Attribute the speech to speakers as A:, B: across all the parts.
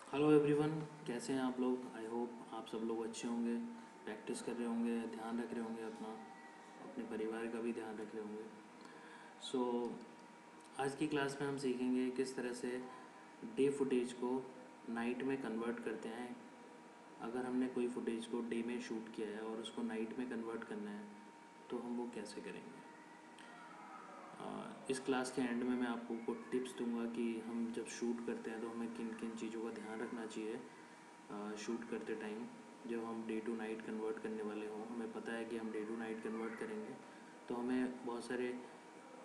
A: Hello everyone, कैसे हैं आप लोग। आई होप आप सब लोग अच्छे होंगे, प्रैक्टिस कर रहे होंगे, ध्यान रख रहे होंगे अपना, अपने परिवार का भी ध्यान रख रहे होंगे। सो आज की क्लास में हम सीखेंगे किस तरह से डे फुटेज को नाइट में कन्वर्ट करते हैं। अगर हमने कोई फुटेज को डे में शूट किया है और उसको नाइट में कन्वर्ट करना है तो हम वो कैसे करेंगे। इस क्लास के एंड में मैं आपको कुछ टिप्स दूंगा कि हम जब शूट करते हैं तो हमें किन किन चीज़ों का ध्यान रखना चाहिए। शूट करते टाइम जब हम डे टू नाइट कन्वर्ट करने वाले हों, हमें पता है कि हम डे टू नाइट कन्वर्ट करेंगे तो हमें बहुत सारे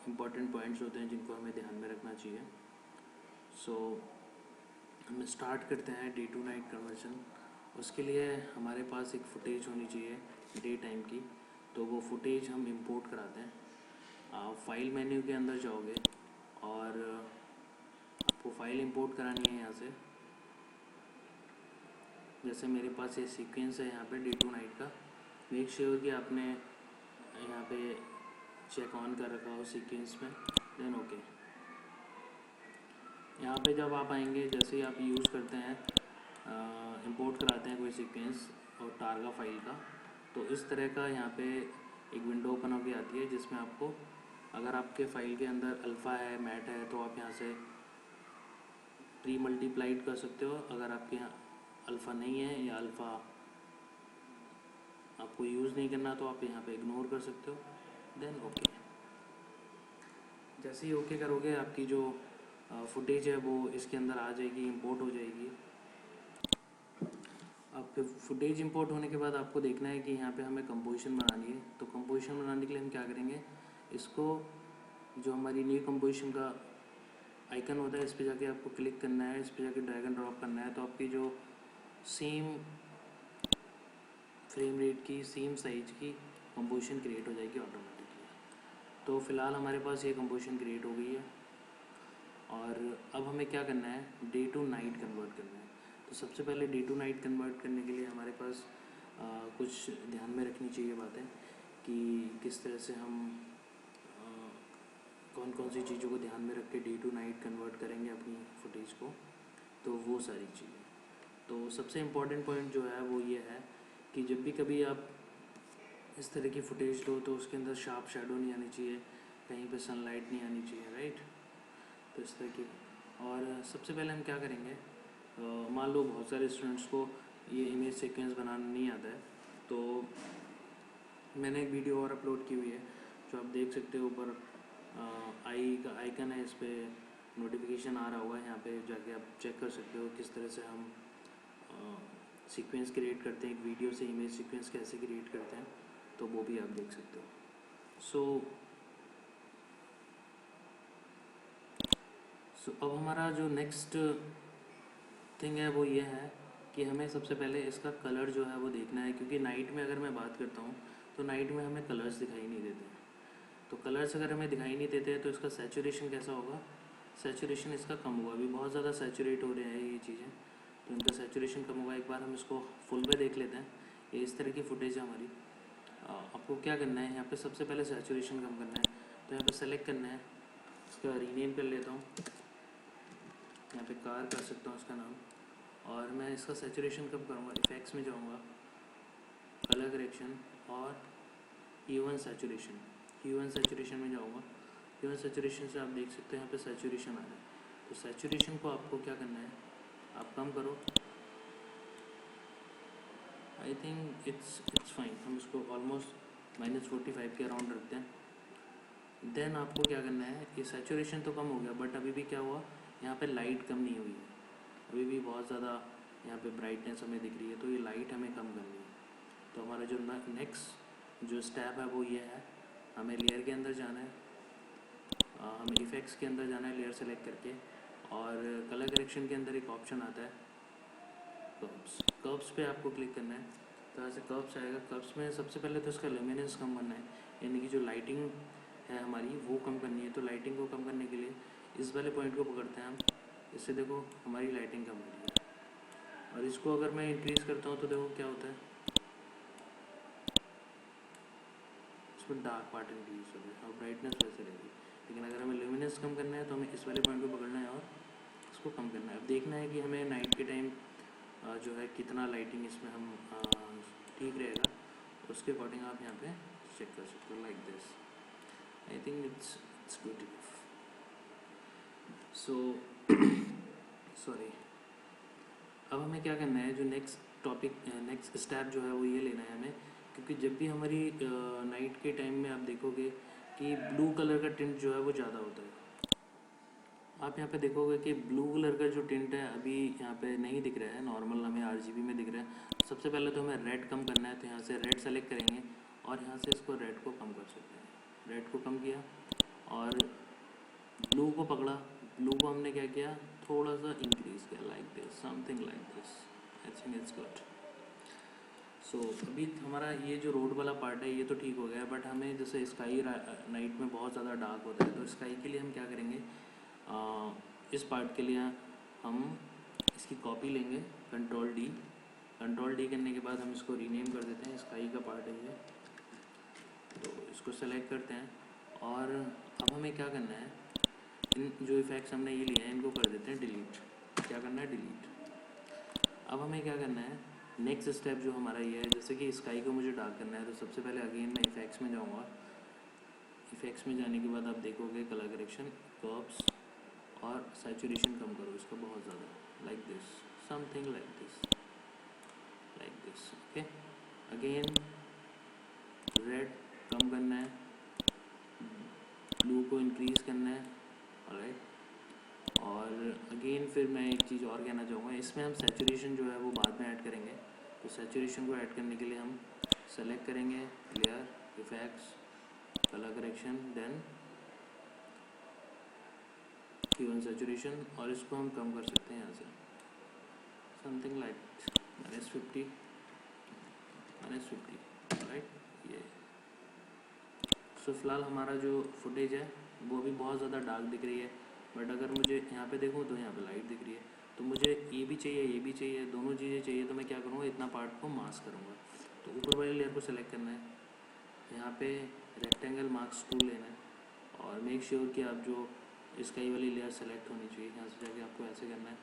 A: इंपॉर्टेंट पॉइंट्स होते हैं जिनको हमें ध्यान में रखना चाहिए। सो हम स्टार्ट करते हैं डे टू नाइट कन्वर्जन। उसके लिए हमारे पास एक फ़ुटेज होनी चाहिए डे टाइम की, तो वो फुटेज हम इंपोर्ट कराते हैं। आप फाइल मेन्यू के अंदर जाओगे और आपको फ़ाइल इंपोर्ट करानी है यहाँ से। जैसे मेरे पास ये सीक्वेंस है यहाँ पे डे टू नाइट का। मेक श्योर कि आपने यहाँ पे चेक ऑन कर रखा हो सीक्वेंस में, देन ओके। यहाँ पे जब आप आएंगे, जैसे ही आप यूज़ करते हैं, इंपोर्ट कराते हैं कोई सीक्वेंस और टारगा फाइल का, तो इस तरह का यहाँ पे एक विंडो ओपन होकर आती है जिसमें आपको, अगर आपके फाइल के अंदर अल्फ़ा है, मैट है, तो आप यहाँ से प्री मल्टीप्लाइड कर सकते हो। अगर आपके यहाँ अल्फ़ा नहीं है या अल्फ़ा आपको यूज़ नहीं करना तो आप यहाँ पे इग्नोर कर सकते हो, देन ओके। जैसे ही ओके करोगे आपकी जो फुटेज है वो इसके अंदर आ जाएगी, इंपोर्ट हो जाएगी। अब फिर फुटेज इंपोर्ट होने के बाद आपको देखना है कि यहाँ पे हमें कंपोजिशन बनानी है। तो कंपोजिशन बनाने के लिए हम क्या करेंगे, इसको जो हमारी न्यू कंपोजिशन का आइकन होता है इस पर जाके आपको क्लिक करना है, इस पर जाके ड्रैग एंड ड्रॉप करना है, तो आपकी जो सेम फ्रेम रेट की, सेम साइज की कंपोजिशन क्रिएट हो जाएगी ऑटोमेटिकली। तो फ़िलहाल हमारे पास ये कंपोजिशन क्रिएट हो गई है और अब हमें क्या करना है, डे टू नाइट कन्वर्ट करना है। तो सबसे पहले डे टू नाइट कन्वर्ट करने के लिए हमारे पास कुछ ध्यान में रखनी चाहिए बातें कि किस तरह से हम कौन कौन सी चीज़ों को ध्यान में रख के डे टू नाइट कन्वर्ट करेंगे अपनी फुटेज को, तो वो सारी चीज़ें। तो सबसे इम्पॉर्टेंट पॉइंट जो है वो ये है कि जब भी कभी आप इस तरह की फुटेज लो तो उसके अंदर शार्प शैडो नहीं आनी चाहिए, कहीं पे सनलाइट नहीं आनी चाहिए, राइट। तो इस तरह की। और सबसे पहले हम क्या करेंगे, मान लो बहुत सारे स्टूडेंट्स को ये इमेज सीक्वेंस बनाना नहीं आता है, तो मैंने एक वीडियो और अपलोड की हुई है जो आप देख सकते हो। ऊपर आई का आइकन है, इस पर नोटिफिकेशन आ रहा होगा, यहाँ पे जाके आप चेक कर सकते हो किस तरह से हम सीक्वेंस क्रिएट करते हैं। एक वीडियो से इमेज सीक्वेंस कैसे क्रिएट करते हैं, तो वो भी आप देख सकते हो। सो अब हमारा जो नेक्स्ट थिंग है वो ये है कि हमें सबसे पहले इसका कलर जो है वो देखना है, क्योंकि नाइट में अगर मैं बात करता हूँ तो नाइट में हमें कलर्स दिखाई नहीं देते हैं। तो कलर्स अगर हमें दिखाई नहीं देते हैं तो इसका सैचुरेशन कैसा होगा, सैचुरेशन इसका कम होगा। अभी बहुत ज़्यादा सैचुरेट हो रहे हैं ये चीज़ें, तो इनका सैचुरेशन कम होगा। एक बार हम इसको फुल पे देख लेते हैं। ये इस तरह की फुटेज है हमारी। आपको क्या करना है, यहाँ पे सबसे पहले सैचुरेशन कम करना है, तो यहाँ पे सेलेक्ट करना है, इसका रीनेम कर लेता हूँ, यहाँ पे कार कर सकता हूँ इसका नाम, और मैं इसका सैचुरेशन कब करूँगा, इफेक्ट्स में जाऊँगा, कलर करेक्शन और ह्यूमन सैचुरेशन। ह्यूमन सैचुरेशन में जाऊँगा। ह्यूमन सैचुरेशन से आप देख सकते हैं यहाँ पे सैचुरेशन आ रहा है। तो सैचुरेशन को आपको क्या करना है, आप कम करो। आई थिंक इट्स फाइन, हम इसको ऑलमोस्ट -45 के अराउंड रखते हैं। देन आपको क्या करना है, ये सैचुरेशन तो कम हो गया, बट अभी भी क्या हुआ, यहाँ पे लाइट कम नहीं हुई है, अभी भी बहुत ज़्यादा यहाँ पे ब्राइटनेस हमें दिख रही है, तो ये लाइट हमें कम करनी है। तो हमारा जो नेक्स्ट जो स्टेप है वो ये है, हमें लेयर के अंदर जाना है, हमें इफ़ेक्ट्स के अंदर जाना है लेयर सेलेक्ट करके, और कलर करेक्शन के अंदर एक ऑप्शन आता है कर्व्स। कर्व्स पे आपको क्लिक करना है, तो ऐसे कर्व्स आएगा। कर्व्स में सबसे पहले तो इसका ल्यूमिनेंस कम करना है, यानी कि जो लाइटिंग है हमारी वो कम करनी है। तो लाइटिंग को कम करने के लिए इस वाले पॉइंट को पकड़ते हैं हम, इससे देखो हमारी लाइटिंग कम हो रही है। और इसको अगर मैं इंक्रीज़ करता हूँ तो देखो क्या होता है, इसमें डार्क पार्ट इंक्रीज हो गया और ब्राइटनेस वैसे रहेगी। लेकिन अगर हमें ल्यूमिनेंस कम करना है तो हमें इस वाले पॉइंट को पकड़ना है और इसको कम करना है। अब देखना है कि हमें नाइट के टाइम जो है कितना लाइटिंग इसमें हम ठीक रहेगा, उसके अकॉर्डिंग आप यहाँ पे चेक कर सकते हो like this. I think it's good enough. So sorry, अब हमें क्या करना है, जो नेक्स्ट स्टेप जो है वो ये लेना है हमें, क्योंकि जब भी हमारी नाइट के टाइम में आप देखोगे कि ब्लू कलर का टिंट जो है वो ज़्यादा होता है। आप यहाँ पे देखोगे कि ब्लू कलर का जो टिंट है अभी यहाँ पे नहीं दिख रहा है, नॉर्मल हमें RGB में दिख रहा है। सबसे पहले तो हमें रेड कम करना है, तो यहाँ से रेड सेलेक्ट करेंगे और यहाँ से इसको रेड को कम कर सकते हैं। रेड को कम किया और ब्लू को पकड़ा, ब्लू को हमने क्या किया, थोड़ा सा इंक्रीज़ किया like this, something like this. I think it's good. So अभी हमारा ये जो रोड वाला पार्ट है ये तो ठीक हो गया, बट हमें जैसे स्काई नाइट में बहुत ज़्यादा डार्क होता है, तो स्काई के लिए हम क्या करेंगे, इस पार्ट के लिए हम इसकी कॉपी लेंगे, कंट्रोल डी करने के बाद हम इसको रीनेम कर देते हैं, स्काई का पार्ट है ये, तो इसको सेलेक्ट करते हैं। और अब हमें क्या करना है, इन जो इफ़ेक्ट्स हमने ये लिए हैं इनको कर देते हैं डिलीट। क्या करना है, डिलीट। अब हमें क्या करना है, नेक्स्ट स्टेप जो हमारा ये है, जैसे कि स्काई को मुझे डार्क करना है, तो सबसे पहले अगेन मैं इफ़ेक्ट्स में जाऊँगा। इफ़ेक्ट्स में जाने के बाद आप देखोगे कलर करेक्शन, कर्व्स और सैचुरेशन कम करो इसको बहुत ज़्यादा, like this, something like this. Okay, again red कम करना है, ब्लू को इंक्रीज़ करना है, ऑलराइट। और अगेन फिर मैं एक चीज़ और कहना चाहूँगा, इसमें हम सैचुरेशन जो है वो बाद में ऐड करेंगे। तो सैचुरेशन को ऐड करने के लिए हम सेलेक्ट करेंगे layer, effects, colour correction, then hue and saturation, और इसको हम कम कर सकते हैं यहाँ से समथिंग लाइक -50, राइट। ये सो फिलहाल हमारा जो फुटेज है वो भी बहुत ज़्यादा डार्क दिख रही है, बट अगर मुझे यहाँ पे देखूँ तो यहाँ पे लाइट दिख रही है। तो मुझे ये भी चाहिए, दोनों चीज़ें चाहिए, तो मैं क्या करूँगा, इतना पार्ट को मास्क करूँगा। तो ऊपर वाली लेयर को सेलेक्ट करना है, यहाँ पे रेक्टेंगल मास्क टूल लेना है और मेक श्योर कि आप जो स्काई वाली लेयर सेलेक्ट होनी चाहिए, यहाँ से जाके आपको ऐसे करना है।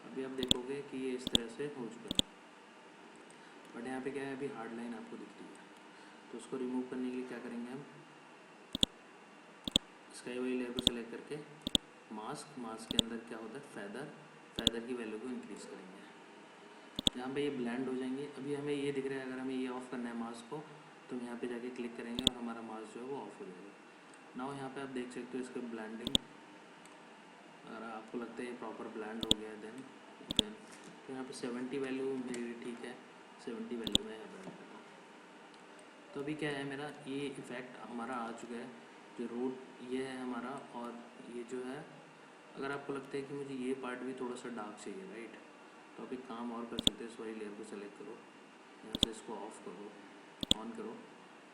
A: अभी आप देखोगे कि ये इस तरह से हो चुका है, बट यहाँ पे क्या है, अभी हार्ड लाइन आपको दिख रही है। तो उसको रिमूव करने के लिए क्या करेंगे, हम स्काई वाली लेयर को सेलेक्ट करके मास्क के अंदर क्या होता है, फेदर की वैल्यू को इंक्रीज़ करेंगे, यहाँ पे ये ब्लेंड हो जाएंगे। अभी हमें ये दिख रहा है, अगर हमें ये ऑफ़ करना है मास्क को, तो हम यहाँ पे जाके क्लिक करेंगे और हमारा मास्क जो है वो ऑफ हो जाएगा। नाउ यहाँ पे आप देख सकते हो इसका ब्लेंडिंग, अगर आपको लगता है ये प्रॉपर ब्लेंड हो गया देन तो यहाँ पे 70 वैल्यू मेरी ठीक है, 70 वैल्यू में यहाँ पर रखता हूँ। तो अभी क्या है, मेरा ये इफ़ेक्ट हमारा आ चुका है, जो रोड ये है हमारा, और ये जो है, अगर आपको लगता है कि मुझे ये पार्ट भी थोड़ा सा डार्क चाहिए, राइट, तो आप एक काम और कर सकते हो, इस वाली लेयर को सेलेक्ट करो, यहाँ से इसको ऑफ करो, ऑन करो,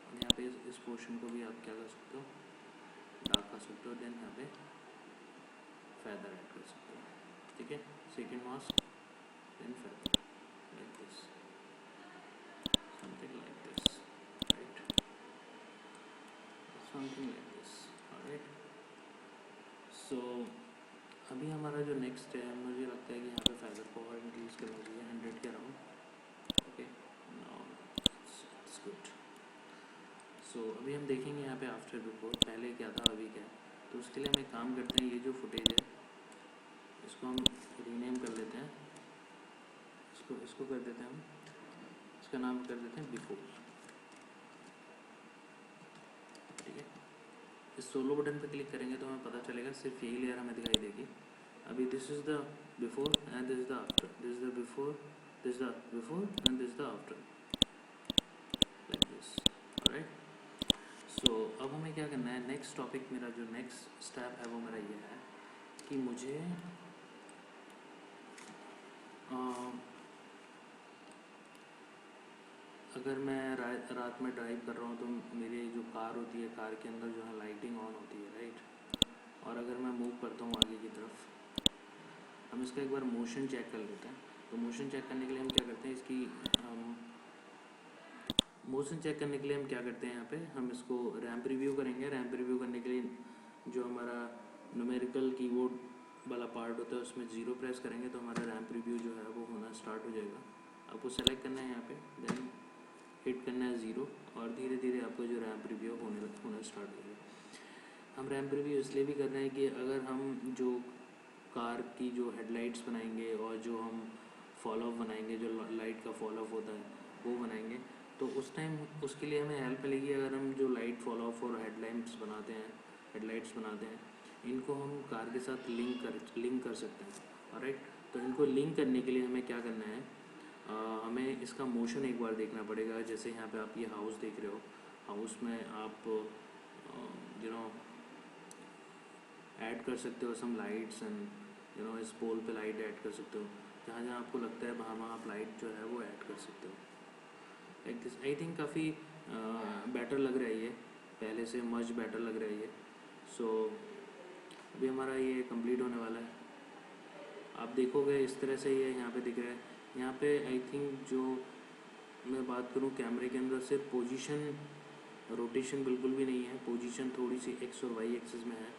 A: और यहाँ पे इस पोर्शन को भी आप क्या कर सकते हो, डार्क कर सकते हो, देन यहाँ पे फेदर ऐड कर सकते हो, ठीक है। Second mask, then feather, like this, something like this, right, something like this, alright. So अभी हमारा जो नेक्स्ट है, मुझे लगता है कि यहाँ पे फेदर को और इंक्रीज़ करना चाहिए 100 के around, okay, now it's good. So अभी हम देखेंगे यहाँ पे आफ्टर बिफोर, पहले क्या था अभी क्या है। तो उसके लिए हम एक काम करते हैं, ये जो फुटेज है इसको हम रीनेम कर लेते हैं, इसको कर देते हैं हम, इसका नाम कर देते हैं बिफोर, ठीक है। इस सोलो बटन पर क्लिक करेंगे तो हमें पता चलेगा, सिर्फ यही लेयर हमें दिखाई देगी। अभी this is the before and this is the after, this is the before, this is the before and this is the after, like this, alright. So अब हमें क्या करना है, नेक्स्ट टॉपिक, मेरा जो नेक्स्ट स्टेप है वो मेरा ये है कि मुझे अगर मैं रात में ड्राइव कर रहा हूँ तो मेरी जो कार होती है, कार के अंदर जो है लाइटिंग ऑन होती है, राइट, और अगर मैं मूव करता हूँ आगे की तरफ, हम इसका एक बार मोशन चेक कर लेते हैं। तो मोशन चेक करने के लिए हम क्या करते हैं, मोशन चेक करने के लिए हम क्या करते हैं, यहाँ पे हम इसको रैंप रिव्यू करेंगे। रैंप रिव्यू करने के लिए जो हमारा न्यूमेरिकल कीबोर्ड वाला पार्ट होता है उसमें 0 प्रेस करेंगे तो हमारा रैम प्रीव्यू जो है वो होना स्टार्ट हो जाएगा। आपको सेलेक्ट करना है यहाँ पे, देन हिट करना है 0 और धीरे धीरे आपका जो रैम प्रीव्यू होना स्टार्ट हो जाएगा। हम रैम प्रीव्यू इसलिए भी कर रहे हैं कि अगर हम जो कार की जो हेडलाइट्स बनाएंगे और जो हम फॉल ऑफ बनाएंगे, जो लाइट का फॉल ऑफ होता है वो बनाएंगे, तो उस टाइम उसके लिए हमें हेल्प मिलेगी। अगर हम जो लाइट फॉल ऑफ और हेडलाइट्स बनाते हैं इनको हम कार के साथ लिंक कर सकते हैं। ऑलराइट, तो इनको लिंक करने के लिए हमें क्या करना है, हमें इसका मोशन एक बार देखना पड़ेगा। जैसे यहाँ पे आप ये हाउस देख रहे हो, हाउस में आप ऐड कर सकते हो सम लाइट्स एंड इस पोल पे लाइट ऐड कर सकते हो। जहाँ जहाँ आपको लगता है वहाँ वहाँ आप लाइट जो है वो ऐड कर सकते हो। लाइक दिस आई थिंक काफ़ी बेटर लग रहा है ये, पहले से मच बेटर लग रहा है ये। सो अभी हमारा ये कंप्लीट होने वाला है। आप देखोगे इस तरह से ये यहाँ पे दिख रहा है। यहाँ पे आई थिंक जो मैं बात करूँ कैमरे के अंदर सिर्फ पोजीशन, रोटेशन बिल्कुल भी नहीं है, पोजीशन थोड़ी सी एक्स और वाई एक्सिस में है।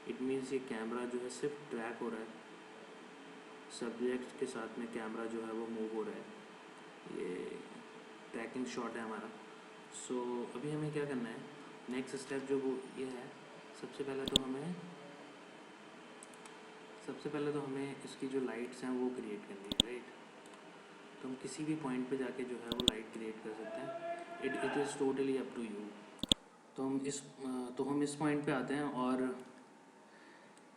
A: इट मीन्स ये कैमरा जो है सिर्फ ट्रैक हो रहा है, सब्जेक्ट के साथ में कैमरा जो है वो मूव हो रहा है। ये ट्रैकिंग शॉट है हमारा। सो अभी हमें क्या करना है, नेक्स्ट स्टेप जो वो ये है, सबसे पहले तो हमें इसकी जो लाइट्स हैं वो क्रिएट करनी है, राइट। तो हम किसी भी पॉइंट पे जाके जो है वो लाइट क्रिएट कर सकते हैं। It is totally up to you. तो हम इस पॉइंट पे आते हैं और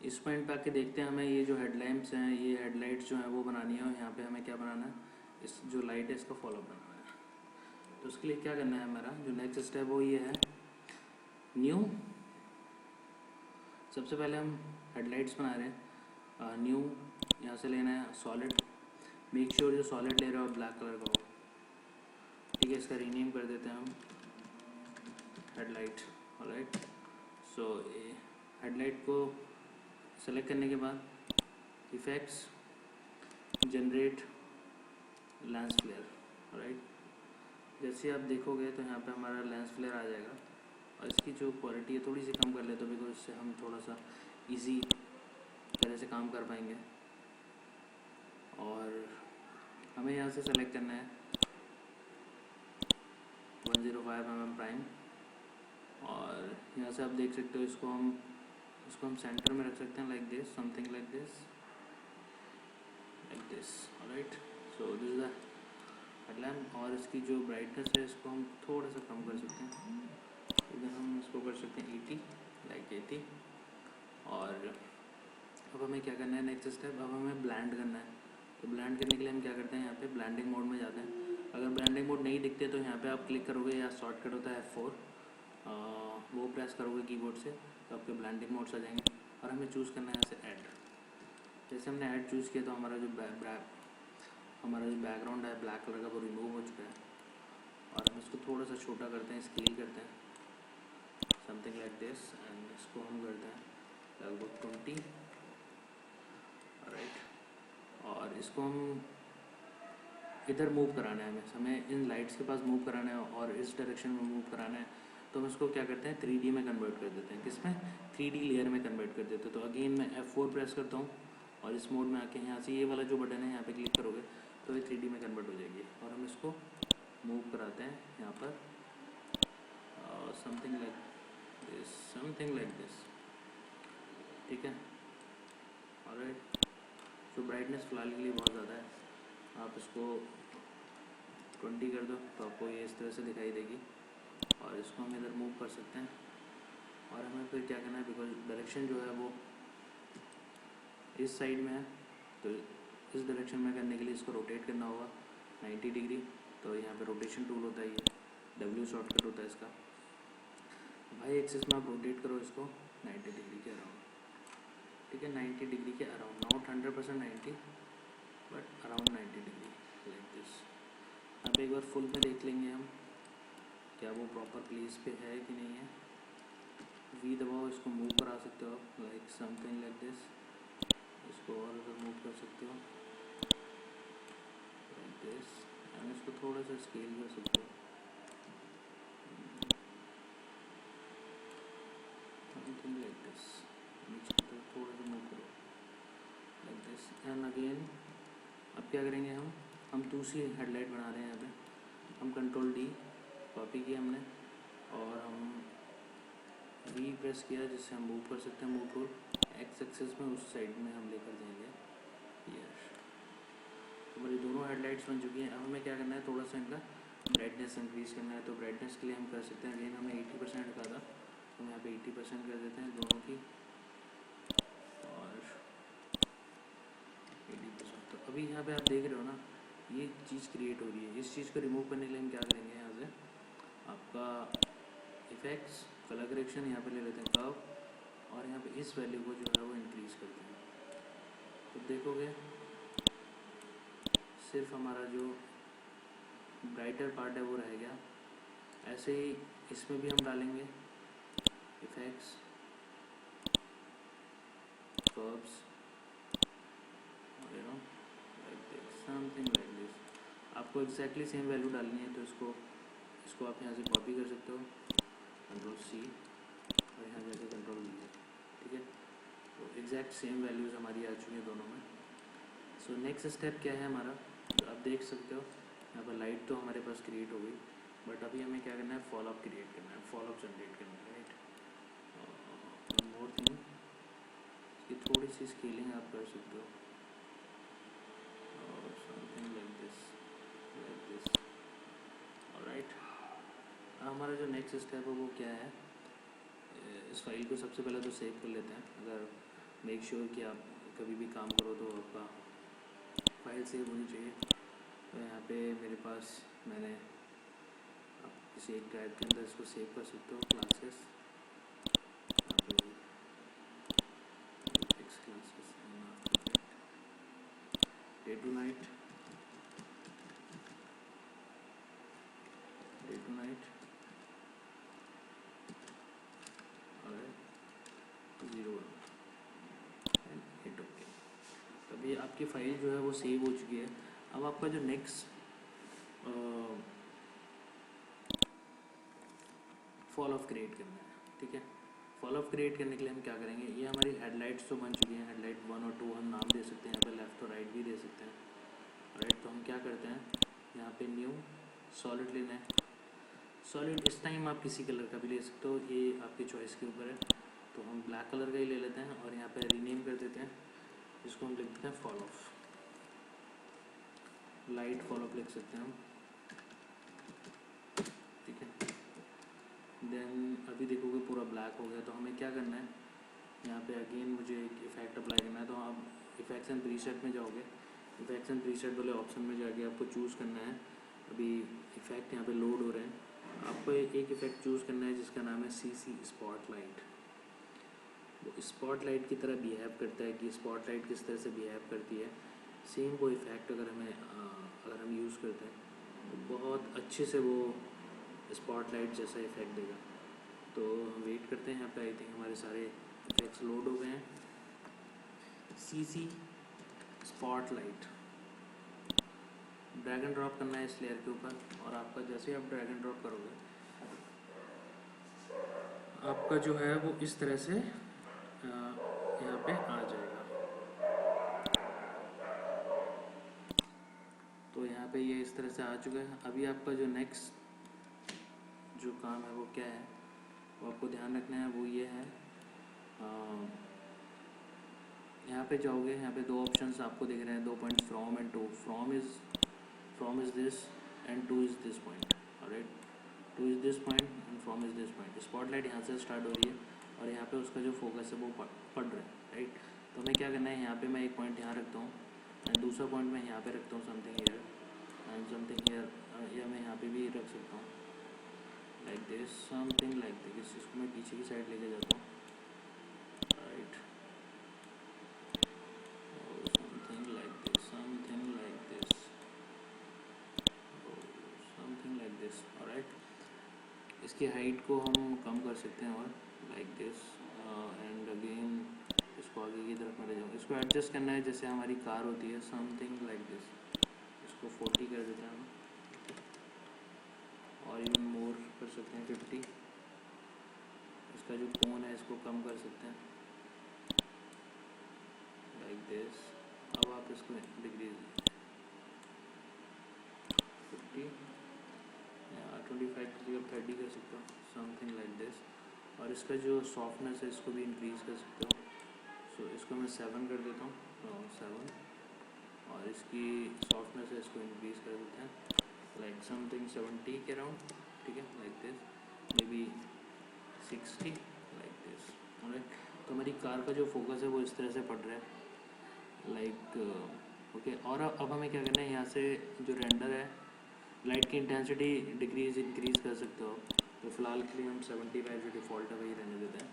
A: इस पॉइंट पे आके देखते हैं हमें ये जो हेडलैम्प्स हैं, ये हेडलाइट्स जो हैं वो बनानी है। और यहाँ पे हमें क्या बनाना है, इस जो लाइट है इसको फॉलो बनाना है। तो उसके लिए क्या करना है, हमारा जो नेक्स्ट स्टेप वो ये है, न्यू। सबसे पहले हम हेडलाइट्स बना रहे हैं, न्यू यहाँ से लेना है सॉलिड। मेक श्योर जो सॉलिड ले रहे हो ब्लैक कलर का हो, ठीक है। इसका रीनेम कर देते हैं हम हेडलाइट। ऑलराइट, सो हेडलाइट को सेलेक्ट करने के बाद effects, generate lens flare. Alright, जैसे आप देखोगे तो यहाँ पे हमारा लेंस फ्लेयर आ जाएगा। और इसकी जो क्वालिटी है थोड़ी सी कम कर लेते हो, बिकॉज इससे हम थोड़ा सा इजी तरह से काम कर पाएंगे। और हमें यहाँ से सेलेक्ट करना है 105 mm प्राइम। और यहाँ से आप देख सकते हो इसको हम सेंटर में रख सकते हैं, like this, something like this. Alright, so this is the headlamp. और इसकी जो ब्राइटनेस है इसको हम थोड़ा सा कम कर सकते हैं, इधर हम इसको कर सकते हैं 80, लाइक 80। और अब हमें क्या करना है, नेक्स्ट स्टेप, अब हमें ब्लेंड करना है। तो ब्लेंड करने के लिए हम क्या करते हैं, यहाँ पे ब्लेंडिंग मोड में जाते हैं। अगर ब्लेंडिंग मोड नहीं दिखते तो यहाँ पे आप क्लिक करोगे या शॉर्टकट होता है F4, वो प्रेस करोगे कीबोर्ड से तो आपके ब्लेंडिंग मोड्स आ जाएंगे। और हमें चूज़ करना है यहाँ से ऐड। जैसे हमने ऐड चूज़ किया तो हमारा जो बैकग्राउंड है ब्लैक कलर का वो रिमूव हो चुका है। और हम इसको थोड़ा सा छोटा करते हैं, स्केल करते हैं, समथिंग लाइक दिस। एंड इसको हम करते हैं लगभग 20। राइट, और इसको हम इधर मूव कराना है, हमें इन लाइट्स के पास मूव कराना है और इस डायरेक्शन में मूव कराना है। तो हम इसको क्या करते हैं, 3D में कन्वर्ट कर देते हैं। किसमें, 3D लेयर में कन्वर्ट कर देते हैं। तो अगेन मैं F4 प्रेस करता हूँ और इस मोड में आके यहाँ से ये वाला जो बटन है यहाँ पे क्लिक करोगे तो ये 3D में कन्वर्ट हो जाएगी। और हम इसको मूव कराते हैं यहाँ पर समथिंग लाइक दिस, ठीक है। ऑलराइट, तो ब्राइटनेस फ़िलहाल के लिए बहुत ज़्यादा है, आप इसको 20 कर दो तो आपको ये इस तरह से दिखाई देगी। और इसको हम इधर मूव कर सकते हैं। और हमें फिर क्या करना है, बिकॉज डायरेक्शन जो है वो इस साइड में है, तो इस डायरेक्शन में करने के लिए इसको रोटेट करना होगा 90 डिग्री। तो यहाँ पे रोटेशन टूल होता है, ये W शॉर्टकट होता है इसका। भाई एक्सिस में आप रोटेट करो इसको 90 डिग्री के अराउंड, ठीक है, 90 डिग्री के around, not 100% 90 but around 90 degree like this. अब एक बार फुल में देख लेंगे हम क्या वो प्रॉपर प्लेस पे है कि नहीं है। वी दबाओ, इसको मूव करा सकते हो आप, लाइक समथिंग लाइक दिस। इसको और अगर मूव कर सकते हो लाइक दिस, एंड इसको थोड़ा सा स्केल कर सकते हो, समथिंग लाइक दिस। नीचे की तरफ थोड़ा सा मूव करो, एंड अगेन अब क्या करेंगे हम दूसरी हेडलाइट बना रहे हैं। यहाँ पे हम कंट्रोल डी कॉपी किया हमने और हम वी प्रेस किया जिससे हम मूव कर सकते हैं। मूव टूल एक्स एक्सिस में उस साइड में हम लेकर जाएंगे। यस, हमारी दोनों हेडलाइट्स बन चुकी हैं। अब हमें क्या करना है, थोड़ा सा इनका ब्राइटनेस इंक्रीज़ करना है। तो ब्राइटनेस के लिए हम कर सकते हैं, अगेन हमने 80% रखा था तो हम यहाँ पे 80% कर देते हैं दोनों की और 80%। तो अभी यहाँ पे आप देख रहे हो ना, ये चीज़ क्रिएट हो रही है। इस चीज़ को रिमूव करने के लिए हम क्या करेंगे, यहाँ से आपका इफेक्ट्स कलर करेक्शन यहाँ पे ले लेते हैं कर्व और यहाँ पे इस वैल्यू को जो है वो इंक्रीज़ करते हैं। तो देखोगे सिर्फ हमारा जो ब्राइटर पार्ट है वो रह गया। ऐसे ही इसमें भी हम डालेंगे effects curves you know like this, something like this. आपको एग्जैक्टली सेम वैल्यू डालनी है तो इसको आप यहाँ से कॉपी कर सकते हो, कंट्रोल सी और यहाँ जाके कंट्रोल वी, ठीक है। तो एग्जैक्ट सेम वैल्यूज़ हमारी आ चुकी हैं दोनों में। सो नेक्स्ट स्टेप क्या है हमारा, तो आप देख सकते हो यहाँ पर लाइट तो हमारे पास क्रिएट हो गई, बट अभी हमें क्या करना है, फॉल अप क्रिएट करना है, फॉल अप जनरेट करना है, राइट। मोर थिंग, इसकी थोड़ी सी स्केलिंग आप कर सकते हो और समथिंग लाइक दिस, ऑलराइट। हमारा जो नेक्स्ट स्टेप है वो क्या है, इस फाइल को सबसे पहले तो सेव कर लेते हैं। अगर मेक श्योर कि आप कभी भी काम करो तो आपका फाइल सेव होनी चाहिए। तो यहाँ पे मेरे पास मैंने, आप किसी एक ड्राइव के अंदर इसको सेव कर सकते हो, classes day to night 01 and hit okay. तभी आपकी फ़ाइल जो है वो सेव हो चुकी है। अब आपका जो नेक्स्ट फॉल ऑफ क्रिएट करना है, ठीक है। फॉल ऑफ क्रिएट करने के लिए हम क्या करेंगे, ये हमारी हेडलाइट्स तो बन चुकी हैं, हेडलाइट 1 और 2 हम नाम दे सकते हैं, यहाँ पे लेफ़्ट और राइट भी दे सकते हैं, राइट। तो हम क्या करते हैं, यहाँ पे न्यू सॉलिड लेना है। सॉलिड इस टाइम आप किसी कलर का भी ले सकते हो, ये आपकी चॉइस के ऊपर है। तो हम ब्लैक कलर का ही ले लेते हैं और यहाँ पे रीनेम कर देते हैं, इसको हम लिख देते हैं fall of, light fall of लिख सकते हैं हम, ठीक है। देन अभी देखोगे पूरा ब्लैक हो गया। तो हमें क्या करना है, यहाँ पे अगेन मुझे एक इफेक्ट अप्लाई करना है। तो आप इफेक्ट्स एंड प्रीसेट में जाओगे, इफेक्ट्स एंड प्रीसेट वाले ऑप्शन में जाके आपको चूज़ करना है। अभी इफेक्ट यहाँ पे लोड हो रहे हैं, आपको एक इफेक्ट चूज़ करना है जिसका नाम है CC स्पॉटलाइट। वो स्पॉटलाइट की तरह बिहेव करता है, कि स्पॉटलाइट किस तरह से बिहेव करती है, सेम वो इफ़ेक्ट अगर हम यूज़ करते हैं तो बहुत अच्छे से वो स्पॉटलाइट जैसा इफ़ेक्ट देगा। तो हम वेट करते हैं, यहाँ पे आई थिंक हमारे सारे इफेक्ट्स लोड हो गए हैं। CC spotlight, drag and drop करना है इस लेयर के ऊपर और आपका जैसे ही आप ड्रैग एंड ड्रॉप करोगे आपका जो है वो इस तरह से यहाँ पे आ जाएगा। तो यहाँ पे ये इस तरह से आ चुका है। अभी आपका जो नेक्स्ट जो काम है वो क्या है, वो आपको ध्यान रखना है, वो ये है, यहाँ पे जाओगे, यहाँ पे 2 ऑप्शंस आपको दिख रहे हैं, 2 point from and to. From is this and to is this point, alright. To is this point and from is this point. Spotlight यहाँ से स्टार्ट हो रही है और यहाँ पे उसका जो फोकस है वो पड़ रहा है, राइट। तो हमें क्या करना है, यहाँ पे मैं एक पॉइंट यहाँ रखता हूँ एंड दूसरा पॉइंट मैं यहाँ पे रखता हूँ, something here and something here, या मैं यहाँ पे भी रख सकता हूँ like this, something like this. इसको मैं पीछे की साइड लेके जाता हूँ, right, something like this, something like this, something like this, alright. इसकी हाइट को हम कम कर सकते हैं और लाइक दिस एंड अगेन इसको आगे की तरफ मैं ले जाऊँगा। इसको एडजस्ट करना है जैसे हमारी कार होती है, समथिंग लाइक दिस। इसको 40 कर देते हैं हम और इवन मोर कर सकते हैं 50। इसका जो कोन है इसको कम कर सकते हैं लाइक दिस, अब आप इसको डिग्री 50 या 25 की जगह 30 कर सकते हो, समथिंग लाइक दिस। और इसका जो सॉफ्टनेस है इसको भी इंक्रीज़ कर सकते हो। सो इसको मैं 7 कर देता हूँ, 7। और इसकी सॉफ्टनेस है इसको इंक्रीज़ कर देते हैं लाइक समथिंग 70 के अराउंड, ठीक है, like this, may be 60 like this. Alright, तो हमारी कार का जो फोकस है वो इस तरह से पड़ रहा है लाइक ओके। और अब हमें क्या करना है, यहाँ से जो रेंडर है लाइट की इंटेंसिटी डिक्रीज़ इंक्रीज़ कर सकते हो। तो फ़िलहाल के लिए हम 75 जो डिफ़ॉल्ट है वही रहने देते हैं।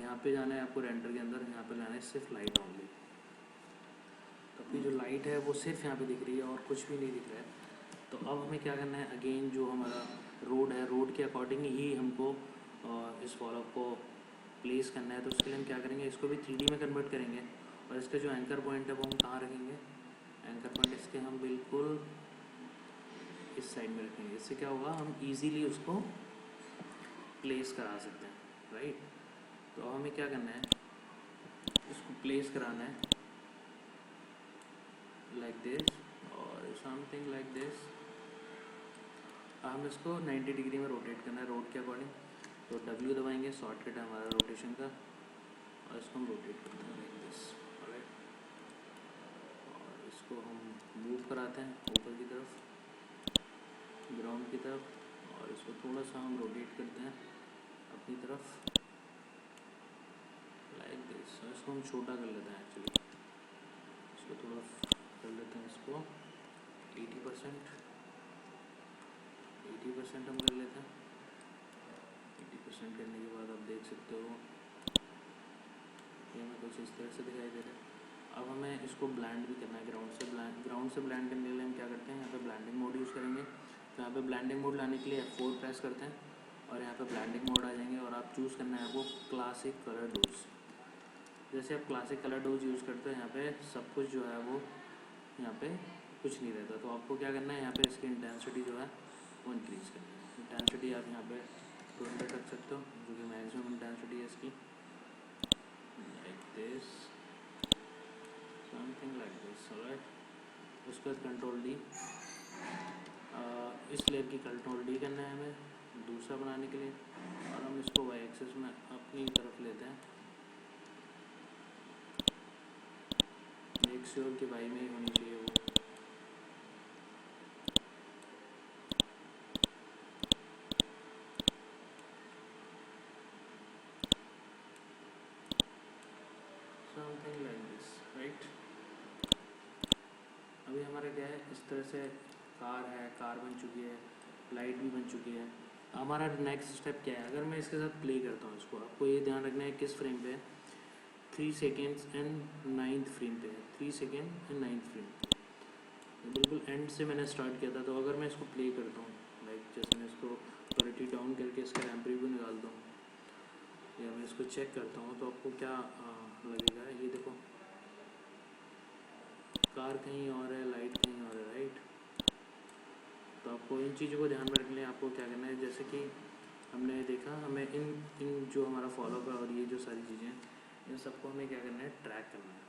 A: यहाँ पे जाना है आपको रेंडर के अंदर, यहाँ पे लाना है सिर्फ लाइट ओनली। तो अपनी जो लाइट है वो सिर्फ यहाँ पे दिख रही है और कुछ भी नहीं दिख रहा है। तो अब हमें क्या करना है, अगेन जो हमारा रोड है, रोड के अकॉर्डिंग ही हमको इस फॉलोअप को प्लेस करना है। तो उसके लिए हम क्या करेंगे, इसको भी 3D में कन्वर्ट करेंगे। और इसका जो एंकर पॉइंट है वो हम कहाँ रखेंगे, एंकर पॉइंट इसके हम बिल्कुल इस साइड में रखेंगे। इससे क्या होगा, हम इजीली उसको प्लेस करा सकते हैं, राइट। तो अब हमें क्या करना है, इसको प्लेस कराना है लाइक दिस और समथिंग लाइक दिस। हम इसको 90 डिग्री में रोटेट करना है रोड के अकॉर्डिंग। तो W दबाएंगे, शॉर्टकट है हमारा रोटेशन का, और इसको हम रोटेट करते हैं लाइक दिस, ऑलराइट। और इसको हम मूव कराते हैं ऊपर की तरफ, ग्राउंड की तरफ, और इसको थोड़ा सा हम रोटेट करते हैं अपनी तरफ लाइक दिस। इसको हम छोटा कर लेते हैं एक्चुअली, इसको थोड़ा कर लेते हैं, इसको 80% हम कर लेते हैं। 80% करने के बाद आप देख सकते हो ये हमें कुछ इस तरह से दिखाई दे रहा है। अब हमें इसको ब्लेंड भी करना है ग्राउंड से ब्लेंड करने के लिए हम क्या करते हैं, यहाँ पे ब्लेंडिंग मोड यूज़ करेंगे। तो यहाँ पे ब्लेंडिंग मोड लाने के लिए F4 प्रेस करते हैं और यहाँ पे ब्लेंडिंग मोड आ जाएंगे। और आप चूज़ करना है आपको क्लासिक कलर डोज। जैसे आप क्लासिक कलर डोज यूज़ करते हो, यहाँ पे सब कुछ जो है वो यहाँ पे कुछ नहीं रहता। तो आपको क्या करना है, यहाँ पे इसकी इंटेंसिटी जो है वो इंक्रीज़ करनी है। इंटेंसिटी आप यहाँ पे 200 रख सकते हो, जो कि मैक्सिमम इंटेंसिटी है इसकी, like this, something like this, alright. उसके बाद कंट्रोल D, इस लेयर की कंट्रोल D करना है हमें दूसरा बनाने के लिए। और हम इसको वाई एक्सेस में अपनी तरफ लेते हैं, मेक श्योर कि वाई में ही होनी चाहिए वो। Something like this, right. अभी हमारा क्या है, इस तरह से कार है, कार बन चुकी है, लाइट भी बन चुकी है। हमारा नेक्स्ट स्टेप क्या है, अगर मैं इसके साथ प्ले करता हूँ इसको, आपको ये ध्यान रखना है किस फ्रेम पे है, 3 सेकेंड्स एंड 9th फ्रेम पे है, 3 सेकेंड एंड 9th फ्रेम, बिल्कुल एंड से मैंने स्टार्ट किया था। तो अगर मैं इसको प्ले करता हूँ लाइक जैसे मैं इसको क्वालिटी डाउन करके इसका रैम प्रीव्यू निकालता हूँ या मैं इसको चेक करता हूँ, तो आपको क्या लगेगा, ये देखो कार कहीं और है, लाइट कहीं और है, राइट। तो आपको इन चीज़ों को ध्यान में रखने आपको क्या करना है, जैसे कि हमने देखा, हमें इन जो हमारा फॉलोअप है और ये जो सारी चीज़ें हैं, इन सबको हमें क्या करना है, ट्रैक करना है।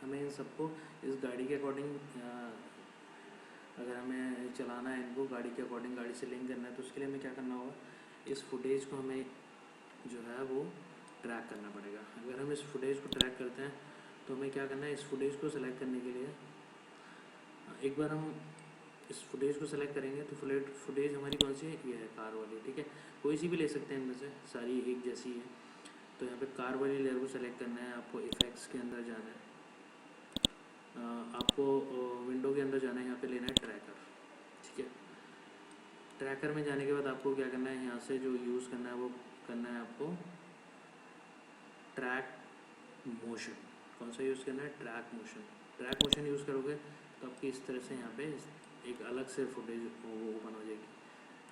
A: हमें इन सबको इस गाड़ी के अकॉर्डिंग अगर हमें चलाना है, इनको गाड़ी के अकॉर्डिंग गाड़ी से लिंक करना है, तो उसके लिए हमें क्या करना होगा, इस फुटेज को हमें जो है वो ट्रैक करना पड़ेगा। अगर हम इस फुटेज को ट्रैक करते हैं तो हमें क्या करना है, इस फुटेज को सेलेक्ट करने के लिए एक बार हम इस फुटेज को सेलेक्ट करेंगे तो फुटेज हमारी कौन सी है, ये है कार वाली, ठीक है। कोई सी भी ले सकते हैं इनमें से, सारी एक जैसी है। तो यहाँ पे कार वाली लेयर को सेलेक्ट करना है, आपको इफेक्ट्स के अंदर जाना है, आपको विंडो के अंदर जाना है, यहाँ पे लेना है ट्रैकर, ठीक है। ट्रैकर में जाने के बाद आपको क्या करना है, यहाँ से जो यूज़ करना है वो करना है आपको ट्रैक मोशन। कौन सा यूज़ करना है, track motion. Track motion use करोगे तो आपकी इस तरह से यहाँ पे एक अलग से फुटेज वो ओपन हो जाएगी।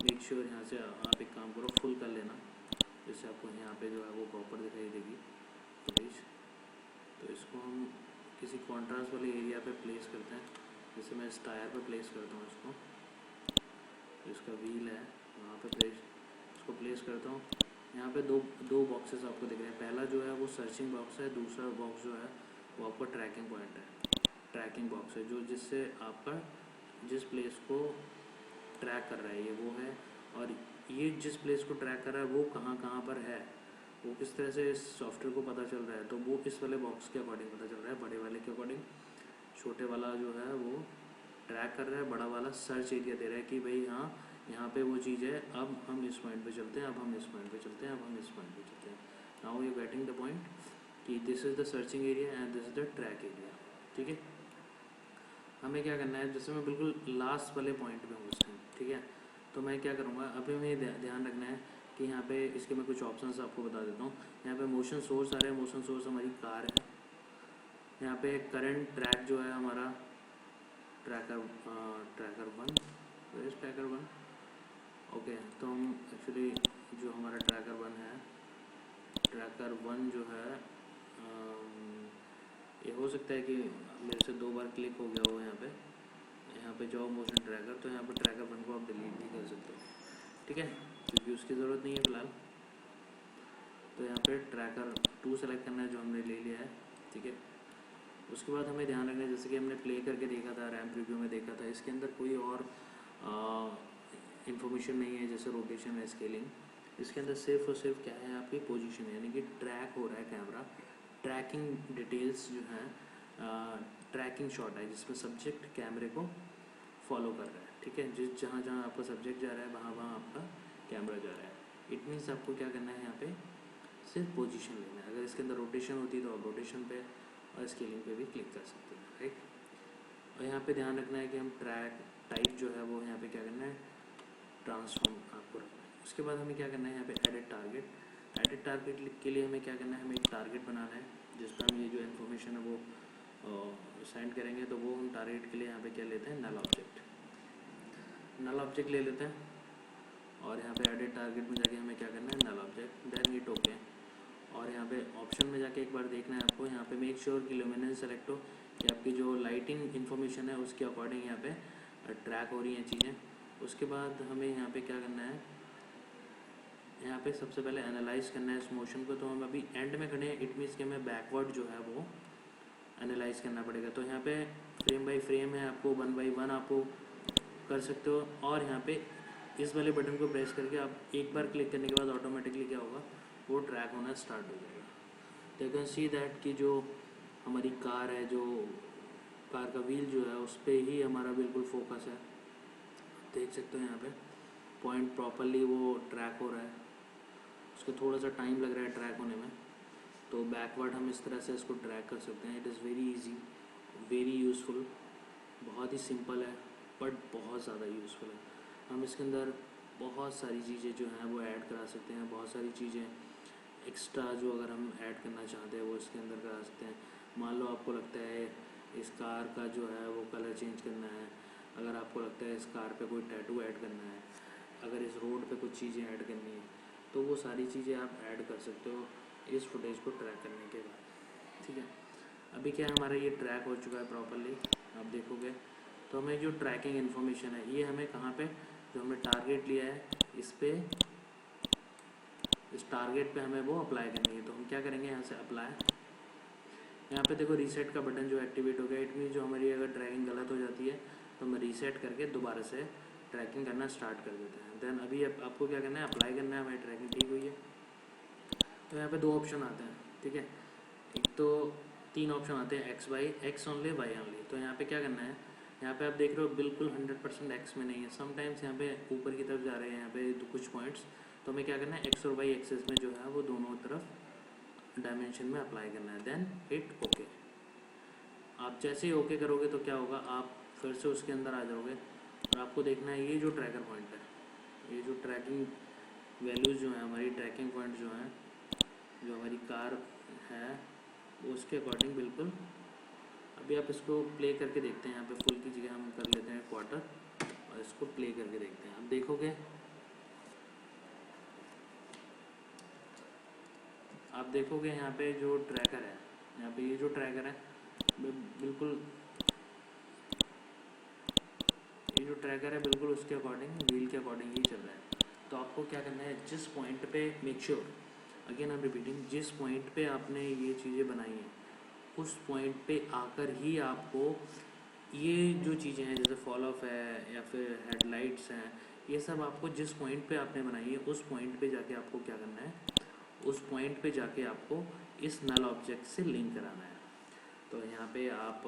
A: मेक श्योर यहाँ से आप एक काम करो, फुल कर लेना, जिससे आपको यहाँ पे जो है वो प्रॉपर दिखाई देगी फुटेज। तो इसको हम किसी कॉन्ट्रास्ट वाले एरिया पे प्लेस करते हैं, जैसे मैं इस टायर पे प्लेस करता हूँ इसको, तो इसका व्हील है वहाँ पे इसको प्लेस करता हूँ। यहाँ पे दो बॉक्सेस आपको दिख रहे हैं, पहला जो है वो सर्चिंग बॉक्स है, दूसरा बॉक्स जो है वो आपका ट्रैकिंग पॉइंट है, ट्रैकिंग बॉक्स है, जो जिससे आपका जिस प्लेस को ट्रैक कर रहा है ये वो है। और ये जिस प्लेस को ट्रैक कर रहा है वो कहाँ कहाँ पर है, वो किस तरह से इस सॉफ्टवेयर को पता चल रहा है, तो वो इस वाले बॉक्स के अकॉर्डिंग पता चल रहा है, बड़े वाले के अकॉर्डिंग। छोटे वाला जो है वो ट्रैक कर रहा है, बड़ा वाला सर्च एरिया दे रहा है कि भाई हाँ यहाँ पे वो चीज़ है, अब हम इस पॉइंट पे चलते हैं, अब हम इस पॉइंट पे चलते हैं, अब हम इस पॉइंट पे चलते हैं। Now you getting the point कि this is the searching area and this is the track area. ठीक है, हमें क्या करना है, जैसे मैं बिल्कुल लास्ट वाले पॉइंट पे हूँ इस टाइम, ठीक है, तो मैं क्या करूँगा, अभी हमें ध्यान रखना है कि यहाँ पे इसके मैं कुछ ऑप्शंस आपको बता देता हूँ। यहाँ पे मोशन सोर्स आ रहा है, मोशन सोर्स हमारी कार है। यहाँ पे करंट ट्रैक जो है हमारा tracker one, where is tracker one, okay. तो हम एक्चुअली जो हमारा ट्रैकर वन है, ट्रैकर वन जो है ये हो सकता है कि मेरे से 2 बार क्लिक हो गया हो यहाँ पे जाओ मोशन ट्रैकर, तो यहाँ पर ट्रैकर वन को आप डिलीट भी कर सकते हो, ठीक है, क्योंकि उसकी ज़रूरत नहीं है फ़िलहाल। तो यहाँ पे ट्रैकर 2 सेलेक्ट करना है जो हमने ले लिया है, ठीक है। उसके बाद हमें ध्यान रखना है, जैसे कि हमने प्ले करके देखा था, रैम प्रीव्यू में देखा था, इसके अंदर कोई और इन्फॉर्मेशन नहीं है जैसे रोटेशन है, स्केलिंग। इसके अंदर सिर्फ और सिर्फ क्या है, आपकी पोजीशन है, यानी कि ट्रैक हो रहा है कैमरा, ट्रैकिंग डिटेल्स जो हैं, ट्रैकिंग शॉट है जिसमें सब्जेक्ट कैमरे को फॉलो कर रहा है, ठीक है। जिस जहाँ जहाँ आपका सब्जेक्ट जा रहा है वहाँ वहाँ आपका कैमरा जा रहा है। इट मीन्स आपको क्या करना है, यहाँ पे सिर्फ पोजीशन लेना है। अगर इसके अंदर रोटेशन होती तो आप रोटेशन पे और स्केलिंग पे भी क्लिक कर सकते हैं, राइट। और यहाँ पे ध्यान रखना है कि हम ट्रैक टाइप जो है वो यहाँ पे क्या करना है, ट्रांसफॉर्म आपको रखना है। उसके बाद हमें क्या करना है, यहाँ पे एडिट टारगेट, एडिट टारगेट के लिए हमें क्या करना है, हमें एक टारगेट बनाना है जिस पर हम ये जो इन्फॉर्मेशन है वो सेंड करेंगे। तो वो हम टारगेट के लिए यहाँ पे क्या लेते हैं, नल ऑब्जेक्ट, नल ऑब्जेक्ट ले लेते हैं। और यहाँ पे एडिट टारगेट में जाके हमें क्या करना है, नल ऑब्जेक्ट, देन हिट ओके। और यहाँ पे ऑप्शन में जाके एक बार देखना है आपको, यहाँ पे मेक श्योर कि ल्यूमिनेंस सेलेक्ट हो, कि आपकी जो लाइटिंग इन्फॉर्मेशन है उसके अकॉर्डिंग यहाँ पे ट्रैक हो रही हैं चीज़ें। उसके बाद हमें यहाँ पे क्या करना है, यहाँ पे सबसे पहले एनालाइज करना है इस मोशन को। तो हम अभी एंड में खड़े हैं, इट मीन्स कि हमें बैकवर्ड जो है वो एनालाइज करना पड़ेगा। तो यहाँ पे फ्रेम बाय फ्रेम है, आपको 1 बाय 1 आपको कर सकते हो। और यहाँ पे इस वाले बटन को प्रेस करके आप एक बार क्लिक करने के बाद ऑटोमेटिकली क्या होगा, वो ट्रैक होना स्टार्ट हो जाएगा। तो यू कैन सी दैट कि जो हमारी कार है, जो कार का व्हील जो है उस पर ही हमारा बिल्कुल फोकस है, देख सकते हो यहाँ पे पॉइंट प्रॉपरली वो ट्रैक हो रहा है। उसको थोड़ा सा टाइम लग रहा है ट्रैक होने में, तो बैकवर्ड हम इस तरह से इसको ट्रैक कर सकते हैं। It is very easy, very useful, बहुत ही सिंपल है बट बहुत ज़्यादा यूज़फुल है। हम इसके अंदर बहुत सारी चीज़ें जो हैं वो ऐड करा सकते हैं, बहुत सारी चीज़ें एक्स्ट्रा जो अगर हम ऐड करना चाहते हैं वो इसके अंदर करा सकते हैं। मान लो आपको लगता है इस कार का जो है वो कलर चेंज करना है, अगर आपको लगता है इस कार पे कोई टैटू ऐड करना है, अगर इस रोड पे कुछ चीज़ें ऐड करनी है, तो वो सारी चीज़ें आप ऐड कर सकते हो इस फुटेज को ट्रैक करने के बाद, ठीक है। अभी क्या हमारा ये ट्रैक हो चुका है प्रॉपरली, आप देखोगे। तो हमें जो ट्रैकिंग इन्फॉर्मेशन है ये हमें कहाँ पे, जो हमने टारगेट लिया है इस टारगेट पे हमें वो अप्लाई करनी है। तो हम क्या करेंगे, यहाँ से अप्लाई, यहाँ पे देखो रीसेट का बटन जो एक्टिवेट हो गया। इट मीन जो हमारी अगर ट्रैकिंग गलत हो जाती है तो हम रीसेट करके दोबारा से ट्रैकिंग करना स्टार्ट कर देते हैं। देन अभी आपको क्या करना है, अप्लाई करना है, हमारी ट्रैकिंग ठीक हुई है। तो यहाँ पे 2 ऑप्शन आते हैं, ठीक है। एक तो 3 ऑप्शन आते हैं, एक्स ओनली, वाई ओनली। तो यहाँ पे क्या करना है, यहाँ पे आप देख रहे हो बिल्कुल 100% एक्स में नहीं है, समटाइम्स यहाँ पे ऊपर की तरफ जा रहे हैं यहाँ पे कुछ पॉइंट्स। तो हमें क्या करना है, एक्स और वाई एक्सेस में जो है वो दोनों तरफ डायमेंशन में अप्लाई करना है, देन हिट ओके। आप जैसे ही ओके करोगे तो क्या होगा, आप फिर से उसके अंदर आ जाओगे और आपको देखना है ये जो ट्रैकर पॉइंट है, ये जो ट्रैकिंग वैल्यूज़ जो हैं, हमारी ट्रैकिंग पॉइंट जो हैं, जो हमारी कार है उसके अकॉर्डिंग बिल्कुल। अभी आप इसको प्ले करके देखते हैं, यहाँ पे फुल की जगह हम कर लेते हैं क्वार्टर और इसको प्ले करके देखते हैं। आप देखोगे, यहाँ पे जो ट्रैकर है, यहाँ पे ये जो ट्रैकर है बिल्कुल, ये जो ट्रैकर है बिल्कुल उसके अकॉर्डिंग, व्हील के अकॉर्डिंग ही चल रहा है। तो आपको क्या करना है, जिस पॉइंट पे, make sure, again I am repeating, जिस पॉइंट पे आपने ये चीज़ें बनाई हैं उस पॉइंट पे आकर ही आपको ये जो चीज़ें हैं जैसे फॉल ऑफ है या फिर हेडलाइट्स हैं, ये सब आपको जिस पॉइंट पे आपने बनाई है उस पॉइंट पे जाके आपको क्या करना है, उस पॉइंट पे जाके आपको इस नल ऑब्जेक्ट से लिंक कराना है। तो यहाँ पे आप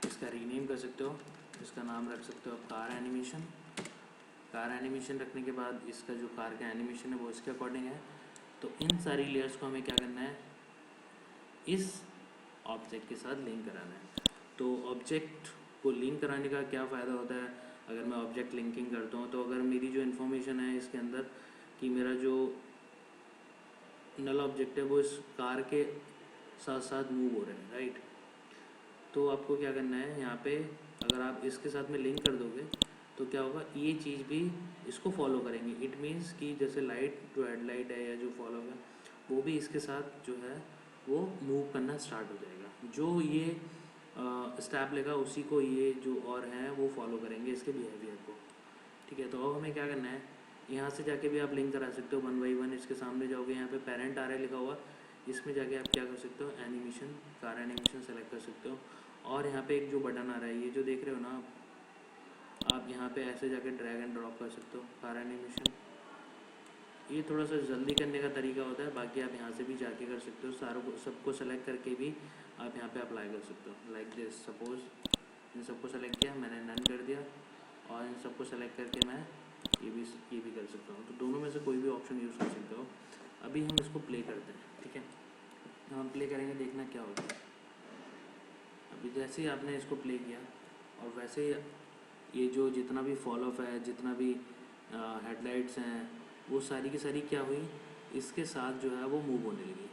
A: इसका रीनेम कर सकते हो, इसका नाम रख सकते हो आप कार एनिमेशन। कार एनिमेशन रखने के बाद इसका जो कार का एनिमेशन है वो इसके अकॉर्डिंग है। तो इन सारी लेयर्स को हमें क्या करना है, इस ऑब्जेक्ट के साथ लिंक कराना है। तो ऑब्जेक्ट को लिंक कराने का क्या फ़ायदा होता है, अगर मैं ऑब्जेक्ट लिंकिंग करता हूँ तो अगर मेरी जो इन्फॉर्मेशन है इसके अंदर कि मेरा जो नल ऑब्जेक्ट है वो इस कार के साथ साथ मूव हो रहे हैं, राइट। तो आपको क्या करना है यहाँ पे, अगर आप इसके साथ में लिंक कर दोगे तो क्या होगा, ये चीज़ भी इसको फॉलो करेंगे। इट मीन्स कि जैसे लाइट जो हेडलाइट है या जो फॉलो है वो भी इसके साथ जो है वो मूव करना स्टार्ट हो जाएगा। जो ये स्टेप लेगा उसी को ये जो और हैं वो फॉलो करेंगे इसके बिहेवियर को, ठीक है। तो अब हमें क्या करना है, यहाँ से जाके भी आप लिंक करा सकते हो 1 बाई 1। इसके सामने जाओगे, यहाँ पे पेरेंट आ रहा है लिखा हुआ, इसमें जाके आप क्या कर सकते हो, एनिमेशन, कार एनिमेशन सेलेक्ट कर सकते हो। और यहाँ पे एक जो बटन आ रहा है ये जो देख रहे हो ना आप यहाँ पे ऐसे जाके ड्रैग एंड ड्रॉप कर सकते हो कार एनिमेशन। ये थोड़ा सा जल्दी करने का तरीका होता है, बाकी आप यहाँ से भी जाके कर सकते हो। सारों को सबको सेलेक्ट करके भी आप यहाँ पे अप्लाई कर सकते हो, लाइक दिस। सपोज इन सबको सेलेक्ट किया मैंने, नन कर दिया, और इन सबको सेलेक्ट करके मैं ये भी कर सकता हूँ। तो दोनों में से कोई भी ऑप्शन यूज़ कर सकते हो। अभी हम इसको प्ले करते हैं, ठीक है। हम प्ले करेंगे, देखना क्या होता है। अभी जैसे ही आपने इसको प्ले किया और वैसे ये जो जितना भी फॉल ऑफ है, जितना भी हेडलाइट्स हैं, वो सारी की सारी क्या हुई, इसके साथ जो है वो मूव होने लगी।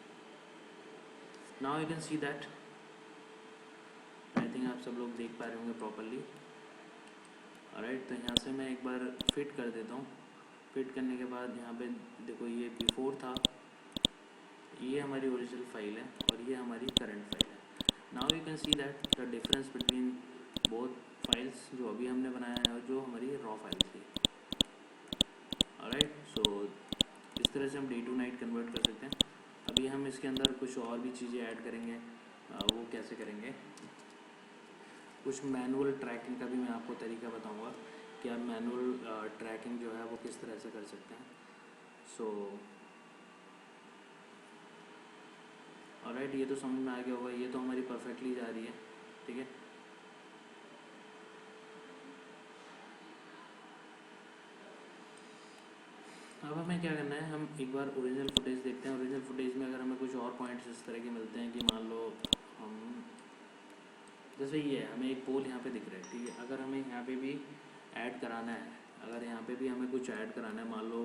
A: Now you can see that, I think आप सब लोग देख पा रहे होंगे प्रॉपरली। ऑलराइट, तो यहाँ से मैं एक बार फिट कर देता हूँ। फिट करने के बाद यहाँ पे देखो ये बिफोर था, ये हमारी ओरिजिनल फाइल है और ये हमारी करंट फाइल है। Now you can see that the difference between both files, जो अभी हमने बनाया है और जो हमारी रॉ फाइल थी। ऑलराइट, सो इस तरह से हम डे टू नाइट कन्वर्ट कर सकते हैं। अभी हम इसके अंदर कुछ और भी चीज़ें ऐड करेंगे, वो कैसे करेंगे, कुछ मैनुअल ट्रैकिंग का भी मैं आपको तरीका बताऊंगा कि आप मैनुअल ट्रैकिंग जो है वो किस तरह से कर सकते हैं। सो ऑलराइट, ये तो समझ में आ गया होगा, ये तो हमारी परफेक्टली जा रही है, ठीक है। अब हमें क्या करना है, हम एक बार ओरिजिनल फुटेज देखते हैं। ओरिजिनल फुटेज में अगर हमें कुछ और पॉइंट्स इस तरह के मिलते हैं कि मान लो हम, जैसे ये है, हमें एक पोल यहाँ पे दिख रहा है, ठीक है। अगर हमें यहाँ पे भी ऐड कराना है, अगर यहाँ पे भी हमें कुछ ऐड कराना है, मान लो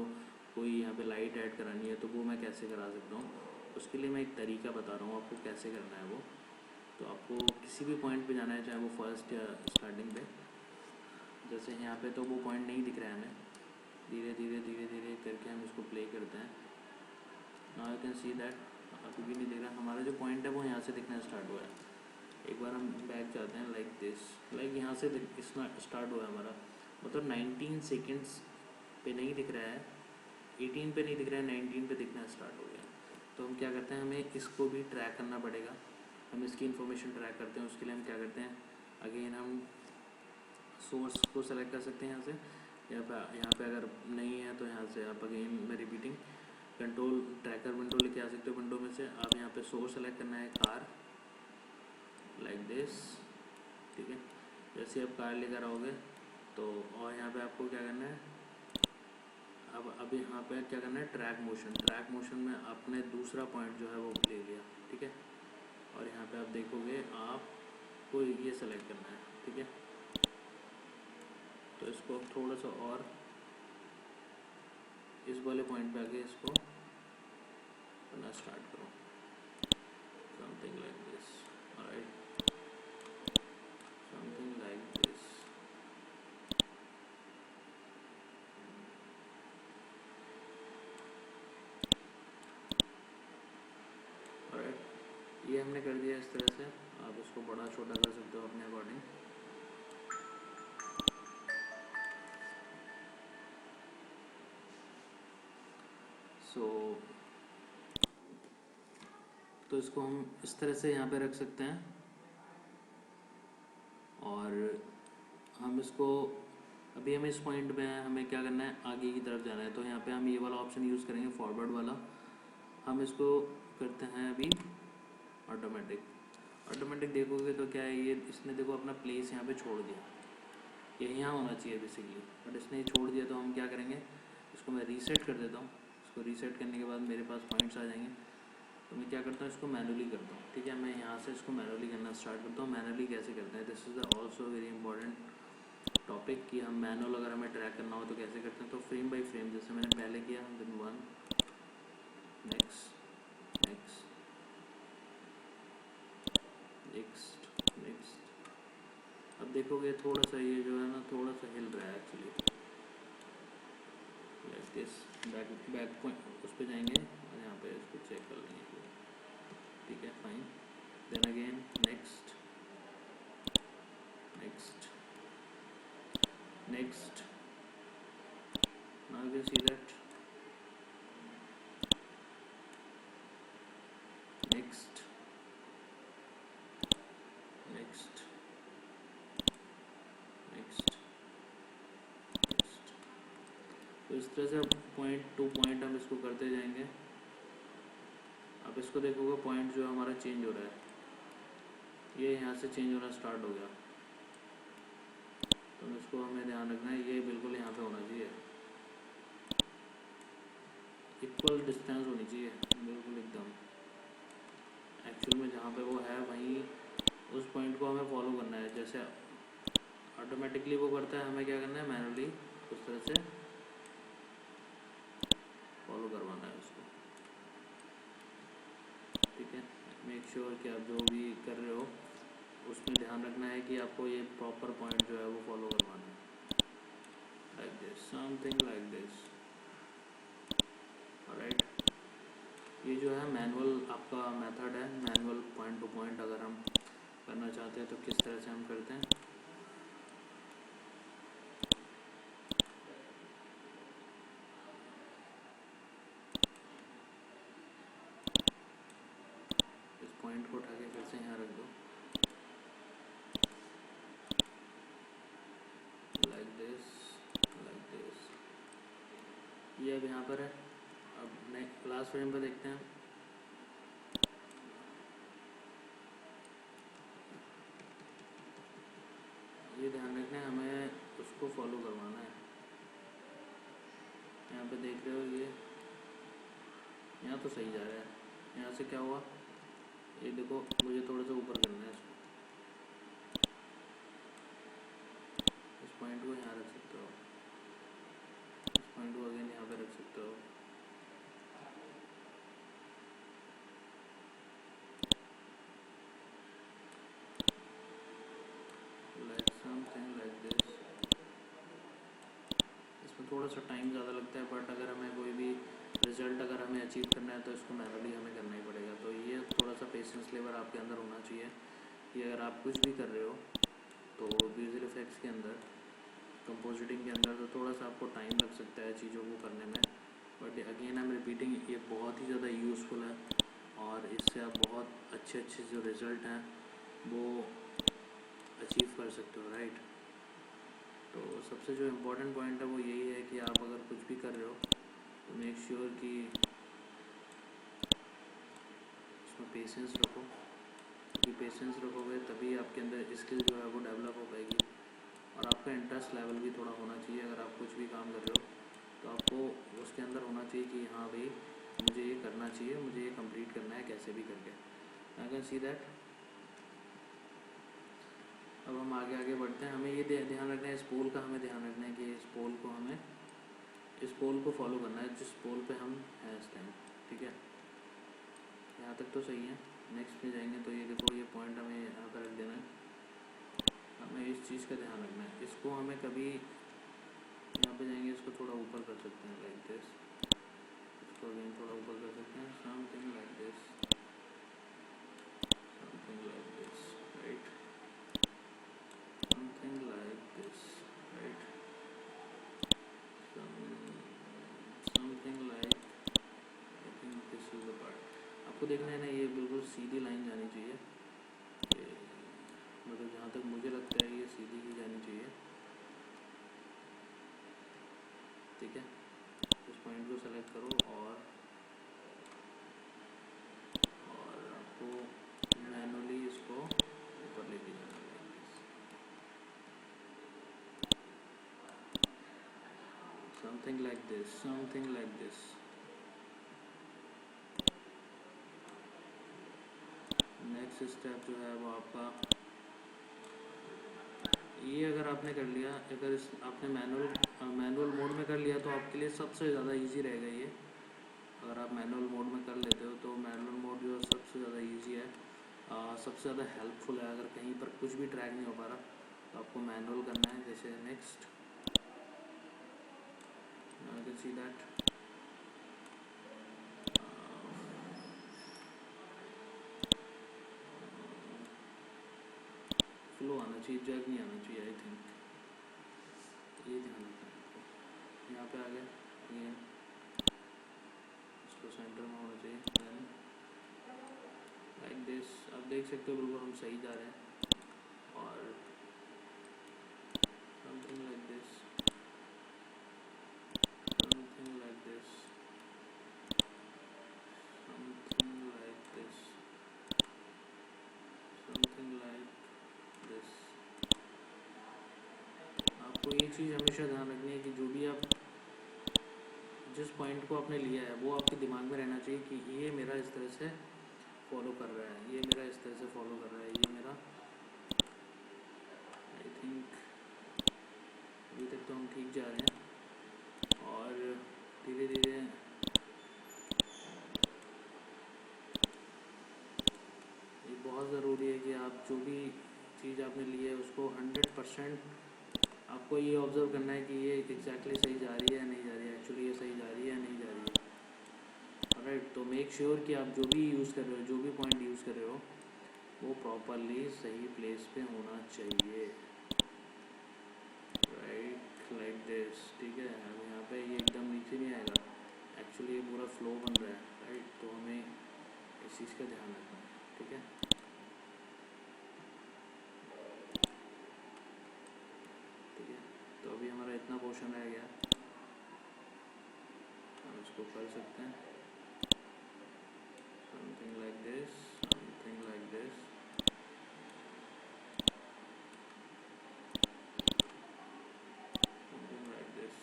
A: कोई यहाँ पे लाइट ऐड करानी है, तो वो मैं कैसे करा सकता हूँ, उसके लिए मैं एक तरीका बता रहा हूँ आपको कैसे करना है वो। तो आपको किसी भी पॉइंट पे जाना है, चाहे वो फर्स्ट या स्टार्टिंग पे, जैसे यहाँ पे तो वो पॉइंट नहीं दिख रहा है हमें, धीरे धीरे करके हम इसको प्ले करते हैं। Now you can see that अभी भी नहीं दिख रहा, हमारा जो पॉइंट है वो यहाँ से दिखना स्टार्ट हुआ है। एक बार हम बैक जाते हैं, लाइक दिस, लाइक यहाँ से स्टार्ट हुआ है हमारा, मतलब 19 सेकेंड्स पे नहीं दिख रहा है, 18 पे नहीं दिख रहा है, 19 पे दिखना स्टार्ट हो गया। तो हम क्या करते हैं, हमें इसको भी ट्रैक करना पड़ेगा। हम इसकी इन्फॉर्मेशन ट्रैक करते हैं, उसके लिए हम क्या करते हैं, अगेन हम सोर्स को सेलेक्ट कर सकते हैं यहाँ से, यहाँ पे अगर नहीं है तो यहाँ से आप अगेन मैं रिपीटिंग कंट्रोल ट्रैकर विंडो लेके आ सकते हो। विंडो में से आप यहाँ पे सोर्स सेलेक्ट करना है, कार, लाइक दिस, ठीक है। जैसे आप कार लेकर आओगे तो, और यहाँ पे आपको क्या करना है, अब यहाँ पे क्या करना है, ट्रैक मोशन में आपने दूसरा पॉइंट जो है वो ले लिया, ठीक है। और यहाँ पे आप देखोगे आपको ये सेलेक्ट करना है, ठीक है। तो इसको अब थोड़ा सा और इस वाले पॉइंट पे आके इसको करना स्टार्ट करो, something like this, alright, something like this. Alright, ये हमने कर दिया इस तरह से। आप इसको बड़ा छोटा कर सकते हो अपने अकॉर्डिंग। सो तो इसको हम इस तरह से यहाँ पे रख सकते हैं और हम इसको अभी हमें इस पॉइंट में हमें क्या करना है, आगे की तरफ जाना है। तो यहाँ पे हम ये वाला ऑप्शन यूज़ करेंगे, फॉरवर्ड वाला। हम इसको करते हैं अभी ऑटोमेटिक। ऑटोमेटिक देखोगे तो क्या है, ये इसने देखो अपना प्लेस यहाँ पे छोड़ दिया, ये यहाँ होना चाहिए बेसिकली, बट इसने ये छोड़ दिया। तो हम क्या करेंगे, इसको मैं रीसेट कर देता हूँ। इसको रीसेट करने के बाद मेरे पास पॉइंट्स आ जाएंगे। तो मैं क्या करता हूँ, इसको मैनुअली करता हूँ। ठीक है, मैं यहाँ से इसको मैनुअली करना स्टार्ट करता हूँ। मैनुअली कैसे करते हैं, this is also very important topic कि हम मैनुअल अगर हमें ट्रैक करना हो तो कैसे करते हैं। तो फ्रेम बाय फ्रेम जैसे मैंने पहले किया, then 1 next next next next. अब देखोगे थोड़ा सा ये जो है ना, थोड़ा सा हिल रहा है actually, like this. Back point उस पर जाएंगे और यहाँ पे इसको चेक कर लेंगे। ठीक है, fine. Then again next next next. Now you can see that next next next next. तो इस तरह से पॉइंट टू पॉइंट हम इसको करते जाएंगे। अब इसको देखोगे पॉइंट जो हमारा चेंज हो रहा है, ये यहाँ से चेंज होना स्टार्ट हो गया। तो इसको हमें ध्यान रखना है, ये बिल्कुल यहाँ पे होना चाहिए, इक्वल डिस्टेंस होनी चाहिए बिल्कुल एकदम। एक्चुअल में जहाँ पे वो है वहीं उस पॉइंट को हमें फॉलो करना है। जैसे ऑटोमेटिकली वो करता है, हमें क्या करना है, मैनुअली उस तरह से फॉलो करवाना है उसको। ठीक है, मेक श्योर कि आप जो भी कर रहे हो उसमें ध्यान रखना है कि आपको ये प्रॉपर पॉइंट जो है वो फॉलो करवाना है, like this, something like this. Alright, ये जो है मैनुअल आपका मेथड है, मैनुअल पॉइंट टू पॉइंट अगर हम करना चाहते हैं तो किस तरह से हम करते हैं। इस पॉइंट को उठा के फिर से यहाँ रख दो, लाइक दिस लाइक दिस। ये अब यहाँ पर है। अब नेक्स्ट लास्ट फ्रेम पर देखते हैं। ये ध्यान रखना है, हमें उसको फॉलो करवाना है। यहाँ पे देख रहे हो, ये यहाँ तो सही जा रहा है। यहाँ से क्या हुआ, ये देखो मुझे थोड़ा सा ऊपर करना है इसको। इस पॉइंट को यहाँ रख सकते हो, इस पॉइंट को अगेन यहाँ पे रख सकते हो। Like something like this. इसमें थोड़ा सा टाइम ज़्यादा लगता है, बट अगर हमें कोई भी रिजल्ट अगर हमें अचीव करना है तो इसको मैनुअली हमें करना ही पड़ेगा। तो ये थोड़ा सा पेशेंस लेवल आपके अंदर होना चाहिए कि अगर आप कुछ भी कर रहे हो तो विजुअल इफेक्ट्स के अंदर, कंपोजिटिंग के अंदर, तो थोड़ा सा आपको टाइम लग सकता है चीज़ों को करने में। But again I am repeating, ये बहुत ही ज़्यादा यूज़फुल है और इससे आप बहुत अच्छे जो रिज़ल्ट हैं वो अचीव कर सकते हो, राइट। तो सबसे जो इम्पोर्टेंट पॉइंट है वो यही है कि आप अगर कुछ भी कर रहे हो तो मेक श्योर कि इसमें पेशेंस रखो, क्योंकि पेशेंस रखोगे तभी आपके अंदर स्किल जो है वो डेवलप हो पाएगी। और आपका इंटरेस्ट लेवल भी थोड़ा होना चाहिए। अगर आप कुछ भी काम कर रहे हो तो आपको उसके अंदर होना चाहिए कि हाँ भाई मुझे ये करना चाहिए, मुझे ये कंप्लीट करना है कैसे भी करके। आई कैन सी दैट। अब हम आगे बढ़ते हैं। हमें ये ध्यान रखना है, इस पोल का हमें ध्यान रखना है कि इस पोल को हमें इस पोल को फॉलो करना है जिस पोल पे हम हैं इस टाइम। ठीक है, यहाँ तक तो सही है। नेक्स्ट पे जाएंगे तो ये देखो, ये पॉइंट हमें यहाँ पर रख देना है। हमें इस चीज़ का ध्यान रखना है, इसको हमें कभी यहाँ पे जाएंगे इसको थोड़ा ऊपर कर सकते हैं, लाइक दिस। इसको अगेन थोड़ा ऊपर कर सकते हैं, something like this, something like this, right, something like this, right, something like, I think this is the part. आपको देखना है ना, ये बिल्कुल मुझे लगता है ये सीधी ही जानी चाहिए, ठीक है। इस पॉइंट को सेलेक्ट करो और आपको मैनुअली इसको ऊपर लेके जाना है, something like this, something like this. Next step जो है वो आपका ये, अगर आपने कर लिया, अगर इस आपने मैनुअल मोड में कर लिया तो आपके लिए सबसे ज़्यादा इजी रहेगा ये। अगर आप मैनुअल मोड में कर लेते हो तो मैनुअल मोड जो है सबसे ज़्यादा इजी है, सबसे ज़्यादा हेल्पफुल है। अगर कहीं पर कुछ भी ट्रैक नहीं हो पा रहा तो आपको मैनुअल करना है। जैसे next, I can see that flow आना चाहिए, जग नहीं आना चाहिए। आई थिंक ये ध्यान रखना है आपको। यहाँ पे आ गया अगेन, इसको सेंटर में होना चाहिए। देन लाइक दिस, आप देख सकते हो बिल्कुल हम सही जा रहे हैं। और something like this, something like this, something like this, something like this. आपको ये चीज़ हमेशा ध्यान रखनी है कि जो भी आप जिस पॉइंट को आपने लिया है वो आपके दिमाग में रहना चाहिए कि ये मेरा इस तरह से फॉलो कर रहा है, ये मेरा इस तरह से फॉलो कर रहा है, ये मेरा। आई थिंक अभी तक तो हम ठीक जा रहे हैं। और धीरे धीरे ये बहुत ज़रूरी है कि आप जो भी चीज़ आपने ली है उसको 100% आपको ये ऑब्ज़र्व करना है कि ये एग्जैक्टली सही जा रही है या नहीं जा रही है, एक्चुअली ये सही जा रही है या नहीं जा रही है। राइट, तो मेक श्योर कि आप जो भी यूज़ कर रहे हो, जो भी पॉइंट यूज़ कर रहे हो वो प्रॉपरली सही प्लेस पे होना चाहिए। राइट, लाइक दिस, ठीक है। अब यहाँ पे ये एकदम नीचे नहीं आएगा, एक्चुअली ये पूरा फ्लो बन रहा है। राइट, तो हमें इस चीज़ का ध्यान रखना है, ठीक है। ठीक है, तो अभी हमारा इतना पोर्शन रह गया, हम इसको कर सकते हैं something like this, something like this, something like this.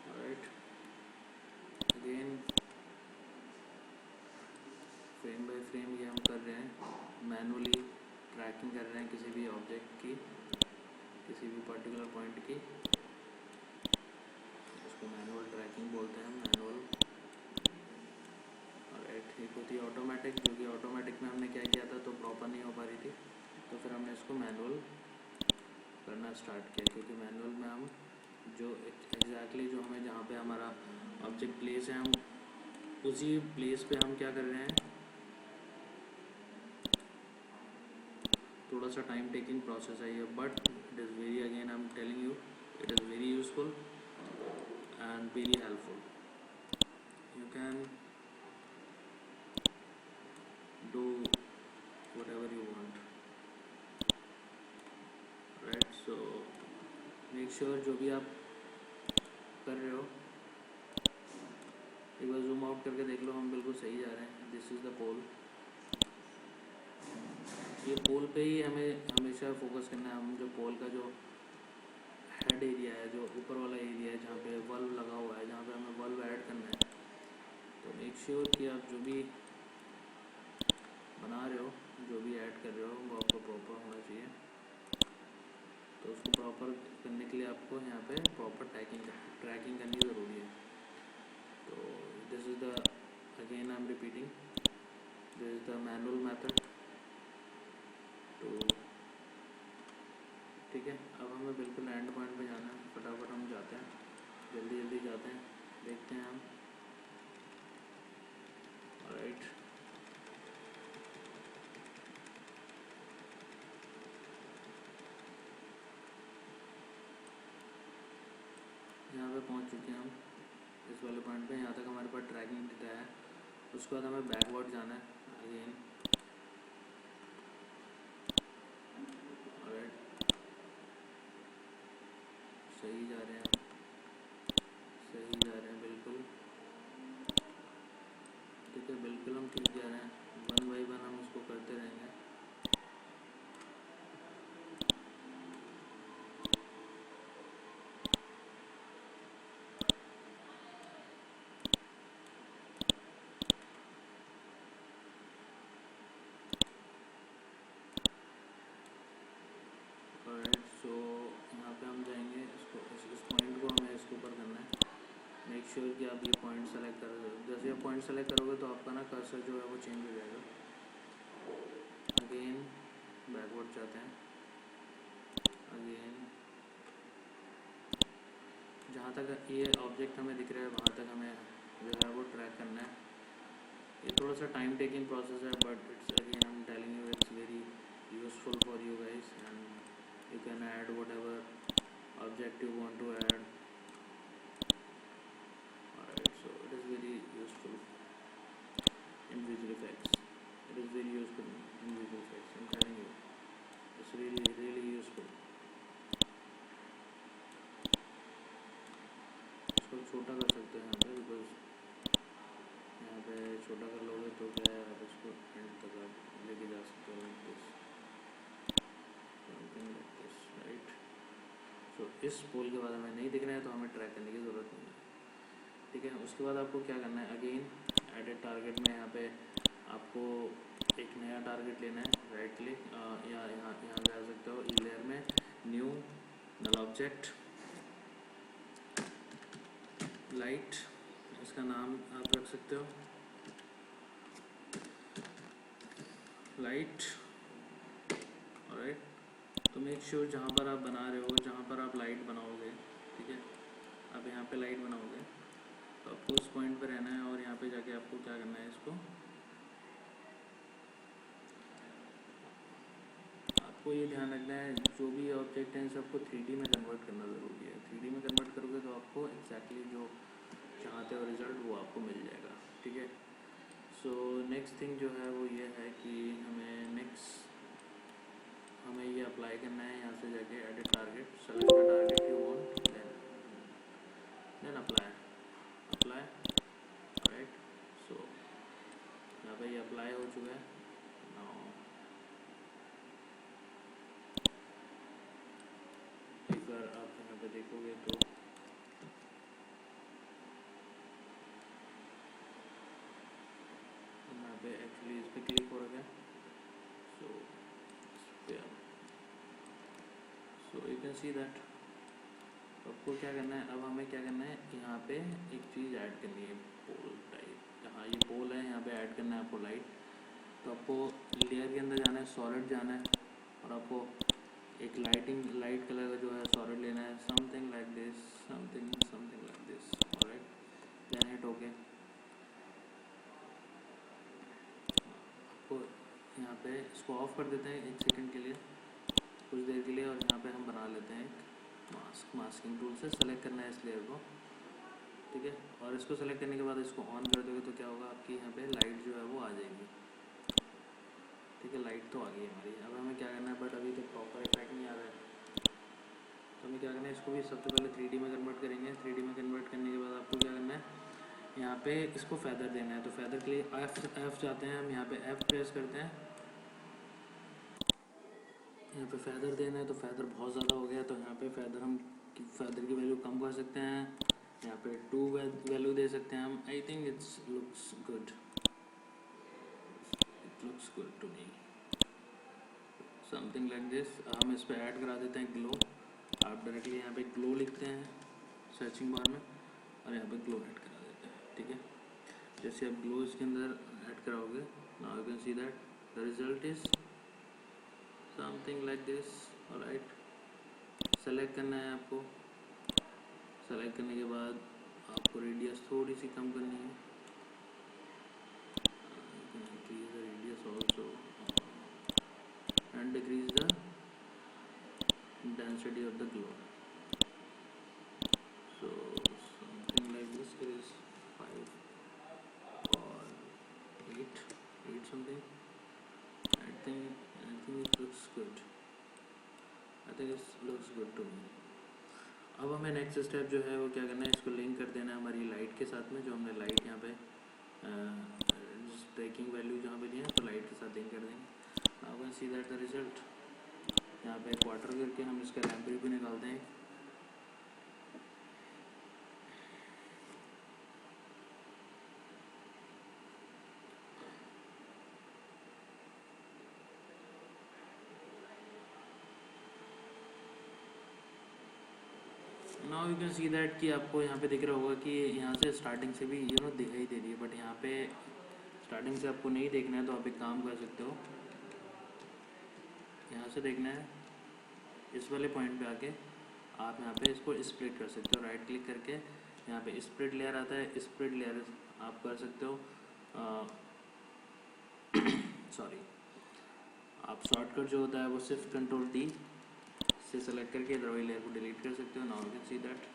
A: Right, again frame by frame ये हम कर रहे हैं, मैनुअली ट्रैकिंग कर रहे हैं किसी भी ऑब्जेक्ट की, किसी भी पर्टिकुलर पॉइंट की। इसको मैनुअल ट्रैकिंग बोलते हैं, मैनुअल। और एक होती है ऑटोमेटिक, जो कि ऑटोमेटिक में हमने क्या किया था तो प्रॉपर नहीं हो पा रही थी, तो फिर हमने इसको मैनुअल करना स्टार्ट किया। क्योंकि मैनुअल में हम जो एग्जैक्टली जो हमें जहाँ पे हमारा ऑब्जेक्ट प्लेस है, हम उसी प्लेस पे हम क्या कर रहे हैं, थोड़ा सा टाइम टेकिंग प्रोसेस है ये, but it is very, again I am telling you, it is very useful and very helpful. You can do whatever you want, right? So make sure जो भी आप कर रहे हो एक बार जूम आउट करके देख लो, हम बिल्कुल सही जा रहे हैं। दिस इज़ द पोल, ये पोल पे ही हमें हमेशा फोकस करना है। हम जो पोल का जो हेड एरिया है, जो ऊपर वाला एरिया है जहाँ पे वल्व लगा हुआ है, जहाँ पे हमें वल्व ऐड करना है, तो मेक श्योर कि आप जो भी बना रहे हो, जो भी ऐड कर रहे हो वो आपको प्रॉपर होना चाहिए। तो उसको प्रॉपर करने के लिए आपको यहाँ पे प्रॉपर ट्रैकिंग करनी ज़रूरी है। तो this is the, again I am repeating, this is the manual method. तो ठीक है, अब हमें बिल्कुल एंड पॉइंट पे जाना है, फटाफट हम जाते हैं, जल्दी जल्दी जाते हैं, देखते हैं हम। राइट, यहाँ पे पहुँच चुके हैं हम इस वाले पॉइंट पे। यहाँ तक हमारे पास ट्रैकिंग डेटा है। उसके बाद हमें बैकवर्ड जाना है। अगेन, ऑलराइट, सही जा रहे हैं, सही जा रहे हैं बिल्कुल, ठीक है, बिल्कुल हम ठीक जा रहे हैं, वन बाई वन हम उसको करते रहेंगे। ऑलराइट, सो यहाँ पे हम जाएंगे, इसको इस पॉइंट को हमें इसके ऊपर करना है। मेक श्योर कि आप ये पॉइंट सेलेक्ट कर रहे हो। जैसे आप पॉइंट सेलेक्ट करोगे तो आपका ना कर्सर जो है वो चेंज हो जाएगा। अगेन बैकवर्ड जाते हैं, अगेन जहाँ तक ये ऑब्जेक्ट हमें दिख रहा है वहाँ तक हमें जो है वो ट्रैक करना है। ये थोड़ा सा टाइम टेकिंग प्रोसेस है, but it's again I am telling you it's very useful for you guys, and you can add whatever object you want to add. So it is very useful in visual effects. It is very useful in visual effects. I'm telling you, it's really useful. इसको छोटा कर सकते हैं यहाँ पे, because यहाँ पे छोटा कर लोगे तो क्या है, आप इसको एंड तक आप लेके जा सकते हो, like this, something like this, right? So इस पोल के बाद हमें नहीं दिख रहा है तो हमें ट्रैक करने की ज़रूरत नहीं है, ठीक है। उसके बाद आपको क्या करना है, अगेन एडिट टारगेट में यहाँ पे आपको एक नया टारगेट लेना है, राइट क्लिक या यहाँ पे आ सकते हो, इस लेयर में न्यू नल ऑब्जेक्ट लाइट, इसका नाम आप रख सकते हो लाइट, ऑलराइट। तो मेक श्योर जहाँ पर आप बना रहे हो, जहाँ पर आप लाइट बनाओगे, ठीक है, आप यहाँ पे लाइट बनाओगे तो आपको उस पॉइंट पे रहना है, और यहाँ पे जाके आपको क्या करना है, इसको आपको ये ध्यान रखना है जो भी ऑब्जेक्ट हैं सबको 3D में कन्वर्ट करना ज़रूरी है। 3D में कन्वर्ट करोगे तो आपको एग्जैक्टली जो चाहते हो रिज़ल्ट वो आपको मिल जाएगा, ठीक है। सो नेक्स्ट थिंग जो है वो ये है कि हमें ये अप्लाई करना है, यहाँ से जाके edit target, select the target you want, then apply, right. So यहाँ पे ये अप्लाई हो चुका है। नाउ अगर आप यहाँ पे देखोगे तो यहाँ पे एक्चुअली इस पर क्लिक हो रहा है, so you can see that. आपको क्या करना है, अब हमें क्या करना है, यहाँ पे एक चीज़ ऐड करनी है, पोल टाइप, यहाँ ये पोल है, यहाँ पे ऐड करना है आपको लाइट। तो आपको लेयर के अंदर जाना है, सॉलिड जाना है, और आपको एक लाइट कलर का जो है सॉलिड लेना है, something like this, something like this, alright, then hit okay. आपको यहाँ पे इसको ऑफ कर देते हैं 1 सेकंड के लिए, कुछ देर के लिए, और यहाँ पे हम बना लेते हैं एक मास्किंग टूल से सेलेक्ट करना है इस लेयर को, ठीक है। और इसको सेलेक्ट करने के बाद इसको ऑन कर दोगे तो क्या होगा, आपकी यहाँ पे लाइट जो है वो आ जाएगी, ठीक है। लाइट तो आ गई हमारी। अब हमें क्या करना है, बट अभी तक प्रॉपर इफेक्ट नहीं आ रहा है, तो हमें क्या करना है, इसको भी सबसे पहले 3D में कन्वर्ट करेंगे। 3D में कन्वर्ट करने के बाद आपको क्या करना है, यहाँ पे इसको फैदर देना है। तो फैदर के लिए एफ जाते हैं हम, यहाँ पे एफ प्रेस करते हैं, यहाँ पे फैदर देना है। तो फैदर बहुत ज़्यादा हो गया, तो यहाँ पे फैदर की वैल्यू कम कर सकते हैं, यहाँ पे 2 वैल्यू दे सकते हैं हम। I think it looks good to me, something like this. हम इस पर ऐड करा देते हैं ग्लो। आप डायरेक्टली यहाँ पे ग्लो लिखते हैं सर्चिंग बार में, और यहाँ पे ग्लो ऐड करा देते हैं, ठीक है। जैसे आप ग्लो इसके अंदर ऐड कराओगे, now you can see that the result is something like this, alright. Select करना है आपको, सेलेक्ट करने के बाद आपको रेडियस थोड़ी सी कम करनी है, increase the radius also and decrease the density of the glow. So something like this is 5 or 8 something, looks good. I think it looks good to me. अब हमें नेक्स्ट स्टेप जो है वो क्या करना है, इसको लिंक कर देना है हमारी लाइट के साथ में, जो हमने लाइट यहाँ पे ट्रैकिंग वैल्यू जहाँ पे दिया है तो लाइट के साथ लिंक कर देंगे. Now can see that the result. यहाँ पे क्वार्टर करके हम इसका रैम्प भी निकालते हैं. Now you can see that कि आपको यहाँ पे दिख रहा होगा कि यहाँ से स्टार्टिंग से भी दिखाई दे रही है, बट यहाँ पे स्टार्टिंग से आपको नहीं देखना है तो आप एक काम कर सकते हो. यहाँ से देखना है, इस वाले पॉइंट पे आके आप यहाँ पे इसको स्प्लिट कर सकते हो. राइट क्लिक करके यहाँ पे स्प्लिट लेयर आता है, स्प्लिट लेयर आप कर सकते हो. सॉरी, आप शॉर्टकट जो होता है वो सिर्फ Ctrl+D से सेलेक्ट करके इधर वाली लेयर को डिलीट कर सकते हो. Now you can see that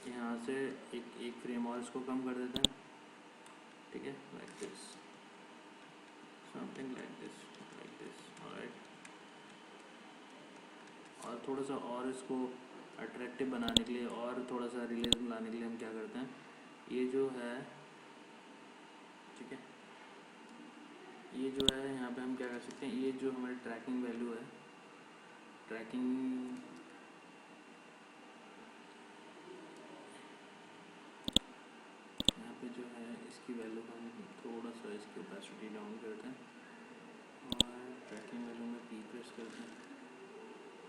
A: यहाँ से एक फ्रेम और इसको कम कर देते हैं. ठीक है, like this, something like this, alright. और थोड़ा सा और इसको अट्रैक्टिव बनाने के लिए और थोड़ा सा रियलिज्म लाने के लिए हम क्या करते हैं, ये जो है, ठीक है, ये जो है यहाँ पे हम क्या कर सकते हैं, ये जो हमारी ट्रैकिंग वैल्यू है, ट्रैकिंग यहाँ पे जो है इसकी वैल्यू को हम थोड़ा सा इसकी ओपेसिटी डाउन करते हैं और ट्रैकिंग वैल्यू में P प्रेस करते हैं.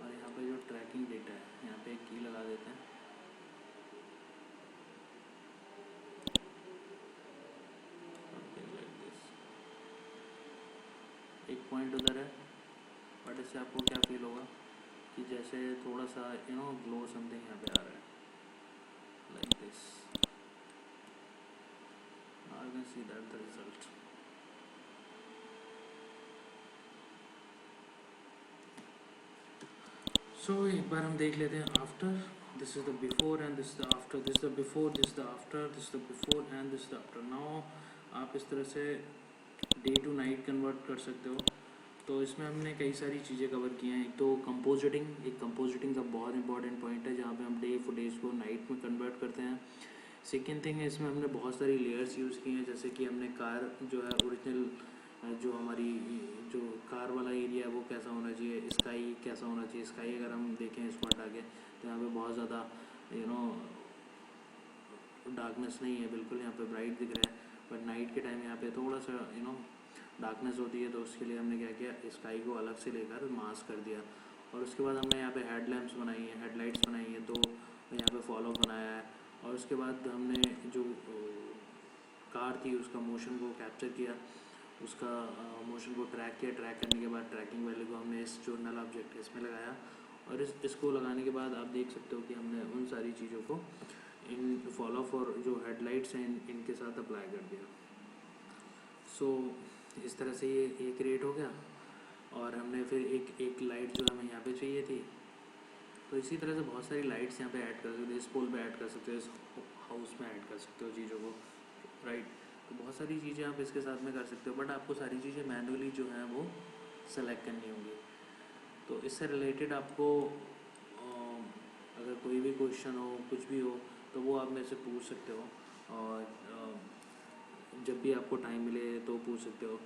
A: और यहाँ पे जो ट्रैकिंग डेटा है यहाँ पे एक की लगा देते हैं. एक पॉइंट उधर है, बट इससे आपको क्या फील होगा कि जैसे थोड़ा सा ग्लो समथिंग यहाँ पे आ रहा है, like this. Now you can see that the result. So एक बार हम देख लेते हैं after. This is the before and this the after. This the before, this the after, this the before and this the after. Now आप इस तरह से डे टू नाइट कन्वर्ट कर सकते हो. तो इसमें हमने कई सारी चीज़ें कवर की हैं. एक तो कंपोजिटिंग का बहुत इंपॉर्टेंट पॉइंट है जहाँ पे हम डे फुटेज को नाइट में कन्वर्ट करते हैं. सेकेंड थिंग है, इसमें हमने बहुत सारी लेयर्स यूज़ की हैं. जैसे कि हमने कार जो है ओरिजिनल जो हमारी जो कार वाला एरिया है वो कैसा होना चाहिए, स्काई कैसा होना चाहिए. स्काई अगर हम देखें इसको हटा के तो यहाँ पे बहुत ज़्यादा डार्कनेस नहीं है, बिल्कुल यहाँ पे ब्राइट दिख रहा है. बट नाइट के टाइम यहाँ पे थोड़ा सा डार्कनेस होती है, तो उसके लिए हमने क्या किया, स्काई को अलग से लेकर मास्क कर दिया. और उसके बाद हमने यहाँ पे हेड लैम्प्स बनाई हैं, हेडलाइट्स बनाई हैं, तो यहाँ पे फॉलो बनाया है. और उसके बाद हमने जो कार थी उसका मोशन को कैप्चर किया, उसका मोशन को ट्रैक किया. ट्रैक करने के बाद ट्रैकिंग वैल्यू को हमने इस जो नल ऑब्जेक्ट है इसमें लगाया. और इसको लगाने के बाद आप देख सकते हो कि हमने उन सारी चीज़ों को इन फॉलो फॉर जो हेडलाइट्स हैं इनके साथ अप्लाई कर दिया. सो इस तरह से ये क्रिएट हो गया. और हमने फिर एक लाइट जो हमें यहाँ पे चाहिए थी, तो इसी तरह से बहुत सारी लाइट्स यहाँ पे ऐड कर सकते हो. इस पोल पे ऐड कर सकते हो, इस हाउस में ऐड कर सकते हो चीज़ों को, राइट. तो बहुत सारी चीज़ें आप इसके साथ में कर सकते हो, बट आपको सारी चीज़ें मैनुअली जो हैं वो सेलेक्ट करनी होंगी. तो इससे रिलेटेड आपको अगर कोई भी क्वेश्चन हो, कुछ भी हो, तो वो आप मेरे से पूछ सकते हो. और जब भी आपको टाइम मिले तो पूछ सकते हो.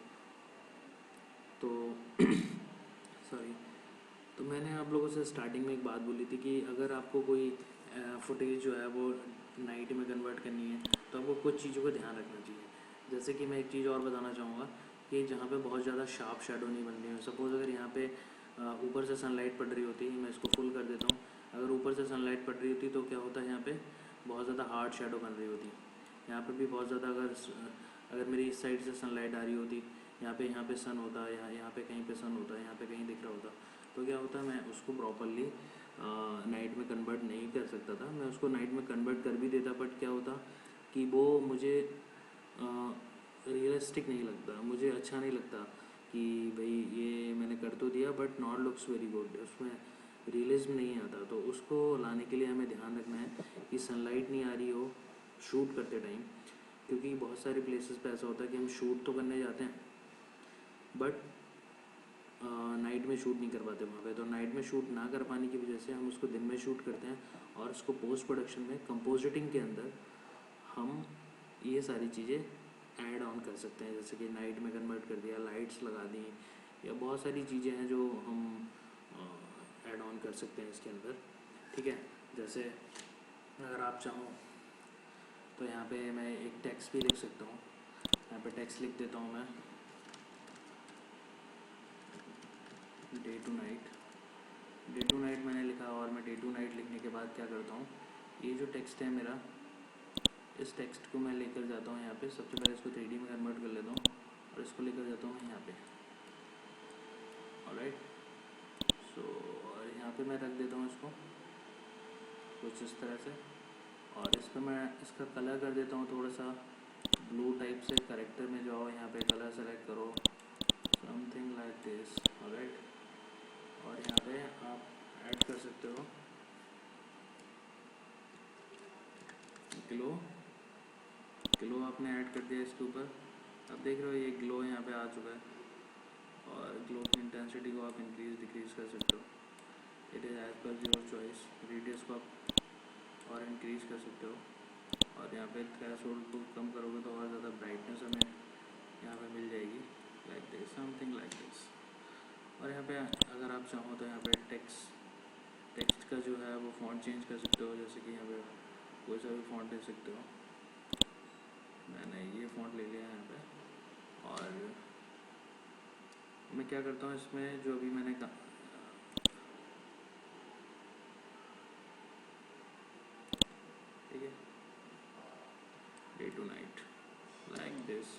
A: तो सॉरी, तो मैंने आप लोगों से स्टार्टिंग में एक बात बोली थी कि अगर आपको कोई फुटेज जो है वो नाइट में कन्वर्ट करनी है तो आपको कुछ चीज़ों का ध्यान रखना चाहिए. जैसे कि मैं एक चीज़ और बताना चाहूँगा कि जहाँ पे बहुत ज़्यादा शार्प शेडो नहीं बननी है. सपोज़ अगर यहाँ पे ऊपर से सनलाइट पड़ रही होती, मैं इसको फुल कर देता हूँ. अगर ऊपर से सनलाइट पड़ रही होती तो क्या होता है, यहाँ पे बहुत ज़्यादा हार्ड शेडो बन रही होती. यहाँ पे भी बहुत ज़्यादा अगर मेरी इस साइड से सनलाइट आ रही होती, यहाँ पे सन होता, यहाँ पे कहीं पे सन होता, यहाँ पे कहीं दिख रहा होता, तो क्या होता, मैं उसको प्रॉपरली नाइट में कन्वर्ट नहीं कर सकता था. मैं उसको नाइट में कन्वर्ट कर भी देता, बट क्या होता कि वो मुझे रियलिस्टिक नहीं लगता, मुझे अच्छा नहीं लगता कि भाई ये मैंने कर तो दिया but not looks very good, उसमें रियलिज्म नहीं आता. तो उसको लाने के लिए हमें ध्यान रखना है कि सनलाइट नहीं आ रही हो शूट करते टाइम, क्योंकि बहुत सारे प्लेसेस पे ऐसा होता है कि हम शूट तो करने जाते हैं बट नाइट में शूट नहीं कर पाते वहाँ पे। तो नाइट में शूट ना कर पाने की वजह से हम उसको दिन में शूट करते हैं और उसको पोस्ट प्रोडक्शन में कंपोजिटिंग के अंदर हम ये सारी चीज़ें ऐड ऑन कर सकते हैं, जैसे कि नाइट में कन्वर्ट कर दिया, लाइट्स लगा दी, या बहुत सारी चीज़ें हैं जो हम ऐड ऑन कर सकते हैं इसके अंदर। ठीक है, जैसे अगर आप चाहो तो यहाँ पे मैं एक टेक्स्ट भी लिख सकता हूँ। यहाँ पे टेक्स्ट लिख देता हूँ मैं, day to night. Day to night मैंने लिखा और मैं डे टू नाइट लिखने के बाद क्या करता हूँ, ये जो टेक्स्ट है मेरा, इस टेक्स्ट को मैं लेकर जाता हूँ यहाँ पे। सबसे पहले इसको 3D में कन्वर्ट कर लेता हूँ और इसको लेकर जाता हूँ मैं यहाँ पे। ऑलराइट, सो और यहाँ पे मैं रख देता हूँ इसको कुछ इस तरह से, और इस पर मैं इसका कलर कर देता हूँ थोड़ा सा ब्लू टाइप से। करेक्टर में जाओ, यहाँ पे कलर सेलेक्ट करो, समथिंग लाइक दिस। ऑलराइट, और यहाँ पे आप ऐड कर सकते हो ग्लो। ग्लो आपने ऐड कर दिया इसके ऊपर, अब देख रहे हो ये ग्लो यहाँ पे आ चुका है। और ग्लो की इंटेंसिटी को आप इंक्रीज डिक्रीज कर सकते हो, it is as per your choice. Radius को आप और इंक्रीज कर सकते हो, और यहाँ पे थ्रेशोल्ड को कम करोगे तो और ज़्यादा ब्राइटनेस हमें यहाँ पे मिल जाएगी, like this, something like this. और यहाँ पे अगर आप चाहो तो यहाँ पे टेक्स्ट का जो है वो फ़ॉन्ट चेंज कर सकते हो, जैसे कि यहाँ पे कोई सा भी फ़ॉन्ट ले सकते हो। मैंने ये फ़ॉन्ट ले लिया है यहाँ पे, और मैं क्या करता हूँ इसमें जो भी मैंने कहा, ठीक है, day to night like this.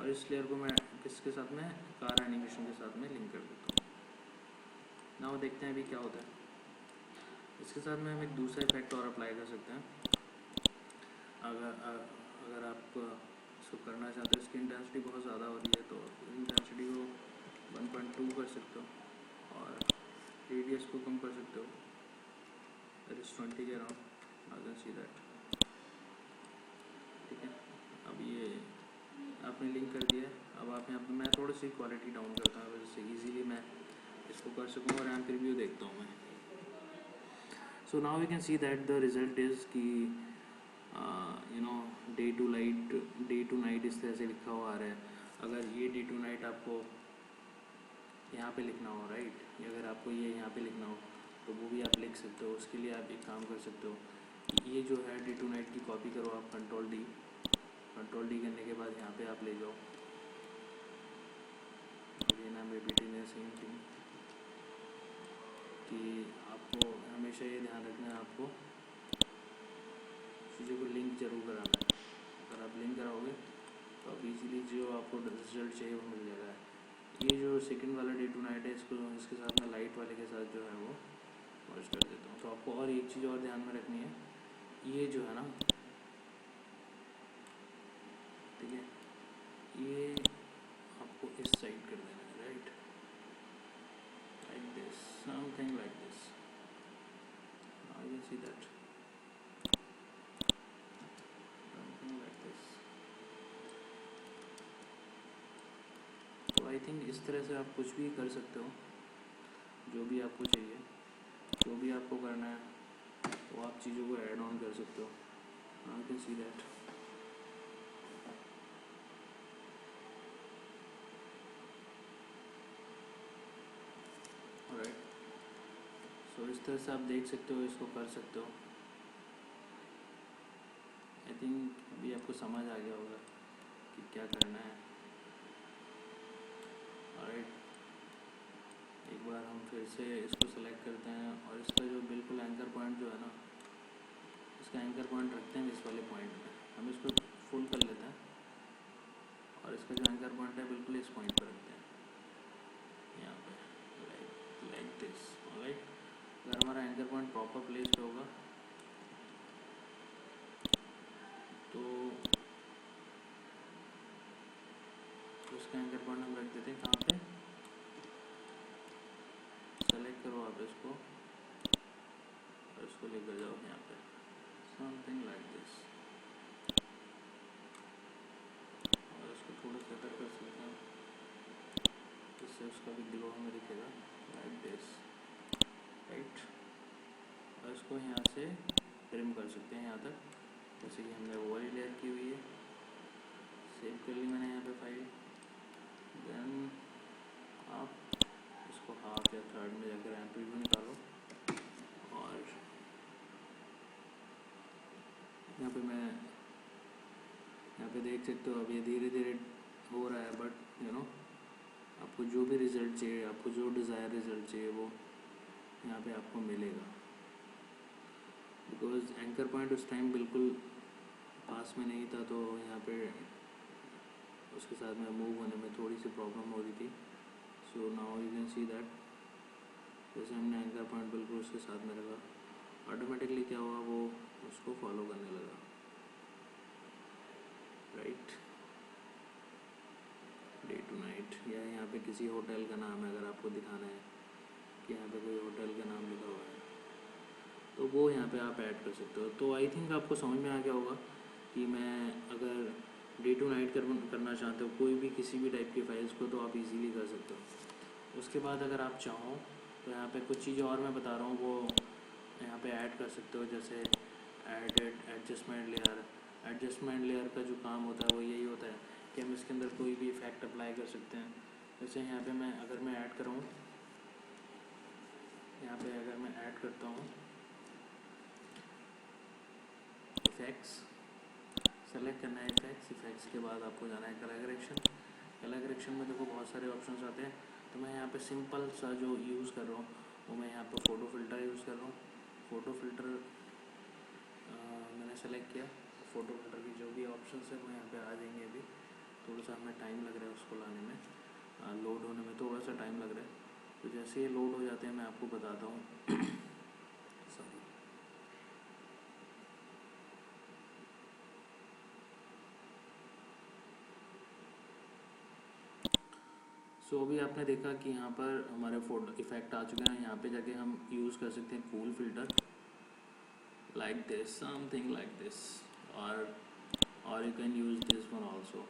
A: और इस लेयर को मैं किसके साथ में, कार एनिमेशन के साथ में लिंक कर देता हूँ। नाउ देखते हैं अभी क्या होता है। इसके साथ में हम एक दूसरा इफेक्ट और अप्लाई कर सकते हैं। अगर आप इसको करना चाहते हो, इसकी इंटेंसिटी बहुत ज़्यादा हो रही है, तो इंटेंसिटी को 1.2 कर सकते हो और रेडियस को कम कर सकते हो, दैट इज़ 20 के around. I can see that. ठीक है, अब ये आपने लिंक कर दिया। अब आप यहाँ पर, मैं थोड़ी सी क्वालिटी डाउन करता हूँ जिससे ईजीली मैं इसको कर सकूँ, और यहाँ प्रीव्यू देखता हूँ मैं। So now we can see that the result is कि you know day to night इस तरह से लिखा हुआ आ रहा है। अगर ये डे टू नाइट आपको यहाँ पे लिखना हो, राइट, या अगर आपको ये यहाँ पे लिखना हो तो वो भी आप लिख सकते हो। उसके लिए आप एक काम कर सकते हो, ये जो है डे टू नाइट की कॉपी करो आप, कंट्रोल डी करने के बाद यहाँ पे आप ले जाओ। Again I am repeating the same thing कि आपको हमेशा ये ध्यान रखना है, आपको चीज़ों को लिंक जरूर कराना है। अगर आप लिंक कराओगे तो आप इजीली जो आपको रिजल्ट चाहिए वो मिल जाएगा। ये जो सेकंड वाला डे टू नाइट है, इसको इसके साथ में लाइट वाले के साथ जो है वो मर्ज कर देता हूँ। तो आपको और एक चीज़ और ध्यान में रखनी है, ये जो है ना, ठीक है, ये आपको इस साइड कर देना है, right, like this, something like this. I can see that, something like this. तो आई थिंक इस तरह से आप कुछ भी कर सकते हो, जो भी आपको चाहिए, जो भी आपको करना है वो आप चीज़ों को ऐड ऑन कर सकते हो। I can see that. Alright, so इस तरह से आप देख सकते हो, इसको कर सकते हो। आई थिंक अभी आपको समझ आ गया होगा कि क्या करना है। ऑलराइट, एक बार हम फिर से इसको सेलेक्ट करते हैं, और इसका जो बिल्कुल एंकर पॉइंट जो है ना, इसका एंकर पॉइंट रखते हैं इस वाले पॉइंट पे। हम इसको फुल कर लेते हैं और इसका जो एंकर पॉइंट है बिल्कुल इस पॉइंट पर रखते हैं, यहाँ पे, लाइक दिस। ऑलराइट, अगर हमारा एंकर पॉइंट प्रॉपर प्लेस पे होगा तो उसका एंकर पॉइंट हम रख देते हैं कहाँ पे, सेलेक्ट करो आप इसको और इसको लेकर जाओ यहाँ पे, समथिंग लाइक दिस। और इसको थोड़ा सा इधर कर सकते हैं, भी ग्लो हमें दिखेगा लाइक दिस, राइट। और इसको यहाँ से ट्रिम कर सकते हैं यहाँ तक, जैसे कि हमने वो वाली लेयर की हुई है। सेव कर ली मैंने यहाँ पे फाइल। देन आप इसको हाफ या थर्ड में जाकर रैम प्रीव्यू निकालो, और यहाँ पे मैं यहाँ पे देख सकते हो अब ये धीरे धीरे हो रहा है, बट यू नो आपको जो भी रिज़ल्ट चाहिए, आपको जो डिज़ायर रिज़ल्ट चाहिए वो यहाँ पे आपको मिलेगा। बिकॉज एंकर पॉइंट उस टाइम बिल्कुल पास में नहीं था, तो यहाँ पे उसके साथ में मूव होने में थोड़ी सी प्रॉब्लम हो रही थी। So now you can see that जैसे हमने एंकर पॉइंट बिल्कुल उसके साथ में रखा, ऑटोमेटिकली क्या हुआ, वो उसको फॉलो करने लगा, राइट। डे टू नाइट, या यहाँ पे किसी होटल का नाम है, अगर आपको दिखाना है कि यहाँ पे कोई होटल का नाम लिखा हुआ है, तो वो यहाँ पे आप ऐड कर सकते हो। तो आई थिंक आपको समझ में आ गया होगा कि मैं अगर डे टू नाइट करना चाहते हो कोई भी किसी भी टाइप की फाइल्स को, तो आप इजीली कर सकते हो। उसके बाद अगर आप चाहो तो यहाँ पे कुछ चीज़ें और मैं बता रहा हूँ वो यहाँ पे ऐड कर सकते हो, जैसे added adjustment layer. Adjustment layer का जो काम होता है वो यही होता है कि हम इसके अंदर कोई भी इफेक्ट अप्लाई कर सकते हैं। जैसे यहाँ पे मैं अगर मैं ऐड करूँ, यहाँ पे अगर मैं ऐड करता हूँ इफेक्ट्स, सेलेक्ट करना है इफेक्ट्स। इफेक्ट्स के बाद आपको जाना है कलर करेक्शन। कलर करेक्शन में देखो बहुत सारे ऑप्शंस आते हैं, तो मैं यहाँ पे सिंपल सा जो यूज़ कर रहा हूँ वो मैं यहाँ पे फ़ोटो फ़िल्टर यूज़ कर रहा हूँ। फ़ोटो फ़िल्टर मैंने सेलेक्ट किया। फ़ोटो फ़िल्टर की जो भी ऑप्शंस है वो यहाँ पे आ जाएंगे। अभी थोड़ा सा हमें टाइम लग रहा है उसको लाने में, लोड होने में थोड़ा सा टाइम लग रहा है। तो जैसे ये लोड हो जाते हैं मैं आपको बताता हूँ। सो अभी आपने देखा कि यहाँ पर हमारे फोटो इफेक्ट आ चुके हैं। यहाँ पे जाके हम यूज़ कर सकते हैं cool filter like this, something like this, और you can use this one also.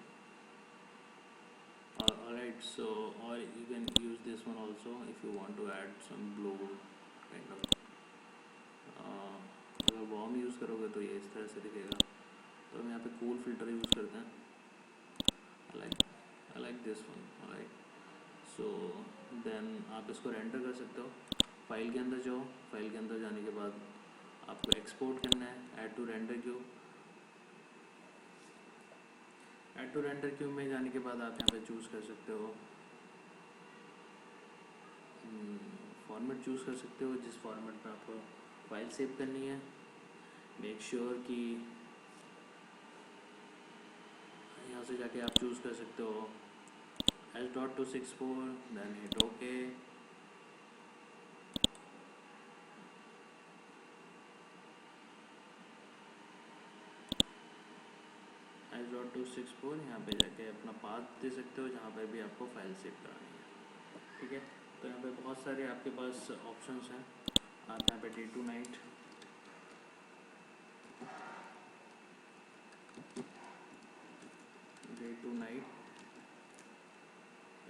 A: Alright, so or you can use this one also if you want to add some glow kind of। अगर warm use करोगे तो ये इस तरह से दिखेगा। तो हम यहाँ पे कूल फिल्टर यूज़ करते हैं। I like this one, alright। So then आप इसको रेंडर कर सकते हो। फाइल के अंदर जाओ, फाइल के अंदर जाने के बाद आपको एक्सपोर्ट करना है, add to render queue. Add to render queue में जाने के बाद आप यहाँ पे चूज़ कर सकते हो फॉर्मेट चूज़ कर सकते हो, जिस फॉर्मेट में आपको फाइल सेव करनी है। मेक श्योर कि यहाँ से जाके आप चूज़ कर सकते हो H.264, then hit okay. H.264 यहाँ पे जाके अपना पाथ दे सकते हो जहाँ पे भी आपको फाइल सेव करानी है, ठीक है। तो यहाँ पे बहुत सारे आपके पास ऑप्शंस हैं। आप यहाँ पे डे टू नाइट,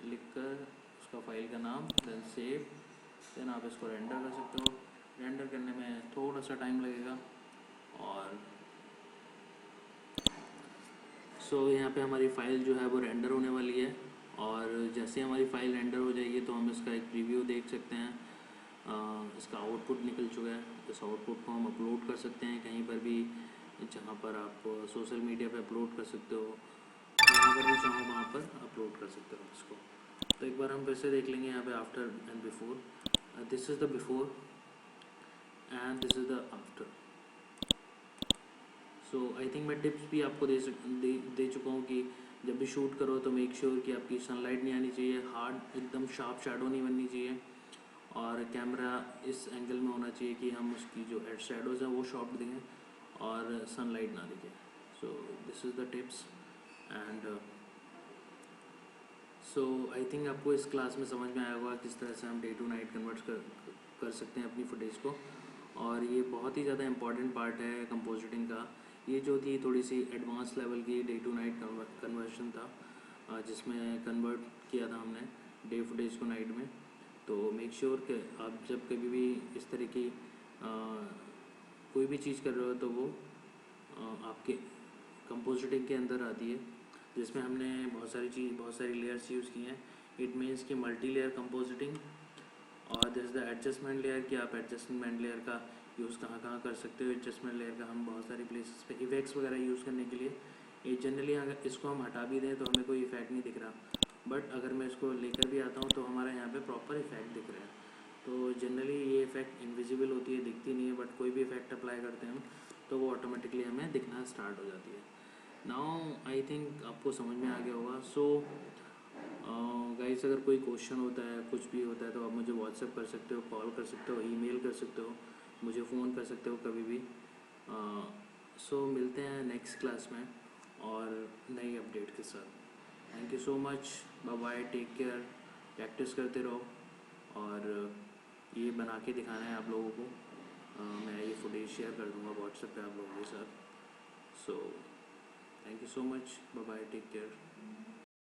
A: लिखकर उसका फाइल का नाम, देन सेव, देन आप इसको रेंडर कर सकते हो। रेंडर करने में थोड़ा सा टाइम लगेगा। और सो यहाँ पे हमारी फ़ाइल जो है वो रेंडर होने वाली है, और जैसे हमारी फ़ाइल रेंडर हो जाएगी तो हम इसका एक प्रीव्यू देख सकते हैं। इसका आउटपुट निकल चुका है। इस आउटपुट को हम अपलोड कर सकते हैं कहीं पर भी, जहाँ पर आप सोशल मीडिया पे अपलोड कर सकते हो, जहाँ पर भी चाहो वहाँ पर अपलोड कर सकते हो इसको। तो एक बार हम फिर से देख लेंगे यहाँ पे after and before. This is the before and this is the after. So I think मैं टिप्स भी आपको दे चुका हूँ कि जब भी शूट करो तो मेक श्योर कि आपकी सनलाइट नहीं आनी चाहिए, हार्ड एकदम शार्प शैडो नहीं बननी चाहिए, और कैमरा इस एंगल में होना चाहिए कि हम उसकी जो हेड शैडोज़ हैं वो शॉर्प दिखें और सनलाइट ना दिखे। So this is the tips and so I think आपको इस क्लास में समझ में आया होगा किस तरह से हम डे टू नाइट कन्वर्ट कर सकते हैं अपनी फुटेज को। और ये बहुत ही ज़्यादा इम्पॉर्टेंट पार्ट है कंपोजिटिंग का। ये जो थी थोड़ी सी एडवांस लेवल की डे टू नाइट कन्वर्शन था, जिसमें कन्वर्ट किया था हमने डे फुटेज को नाइट में। तो मेक श्योर कि आप जब कभी भी इस तरह की कोई भी चीज़ कर रहे हो तो वो आपके कंपोजिटिंग के अंदर आती है, जिसमें हमने बहुत सारी लेयर्स यूज़ की हैं। इट मीन्स कि मल्टी लेयर कंपोजिटिंग, और this is the adjustment layer कि आप एडजस्टमेंट लेयर का यूज़ कहाँ कहाँ कर सकते हो। एडजस्टमेंट लेयर का हम बहुत सारी प्लेसेस पे इफेक्ट्स वगैरह यूज़ करने के लिए, ये जनरली अगर इसको हम हटा भी दें तो हमें कोई इफेक्ट नहीं दिख रहा, बट अगर मैं इसको लेकर भी आता हूँ तो हमारा यहाँ पे प्रॉपर इफेक्ट दिख रहा है। तो जनरली ये इफेक्ट इनविजिबल होती है, दिखती नहीं है, बट कोई भी इफेक्ट अप्लाई करते हैं हम तो वो ऑटोमेटिकली हमें दिखना स्टार्ट हो जाती है। नाउ आई थिंक आपको समझ में आ गया होगा। सो गाइस, अगर कोई क्वेश्चन होता है, कुछ भी होता है, तो आप मुझे व्हाट्सएप कर सकते हो, कॉल कर सकते हो, ईमेल कर सकते हो, मुझे फ़ोन कर सकते हो कभी भी। सो मिलते हैं नेक्स्ट क्लास में और नई अपडेट के साथ। Thank you so much, bye bye, take care, practice करते रहो, और ये बना के दिखाना है आप लोगों को। मैं ये फुटेज शेयर कर दूँगा व्हाट्सएप पे आप लोगों के साथ। So thank you so much, bye bye, take care.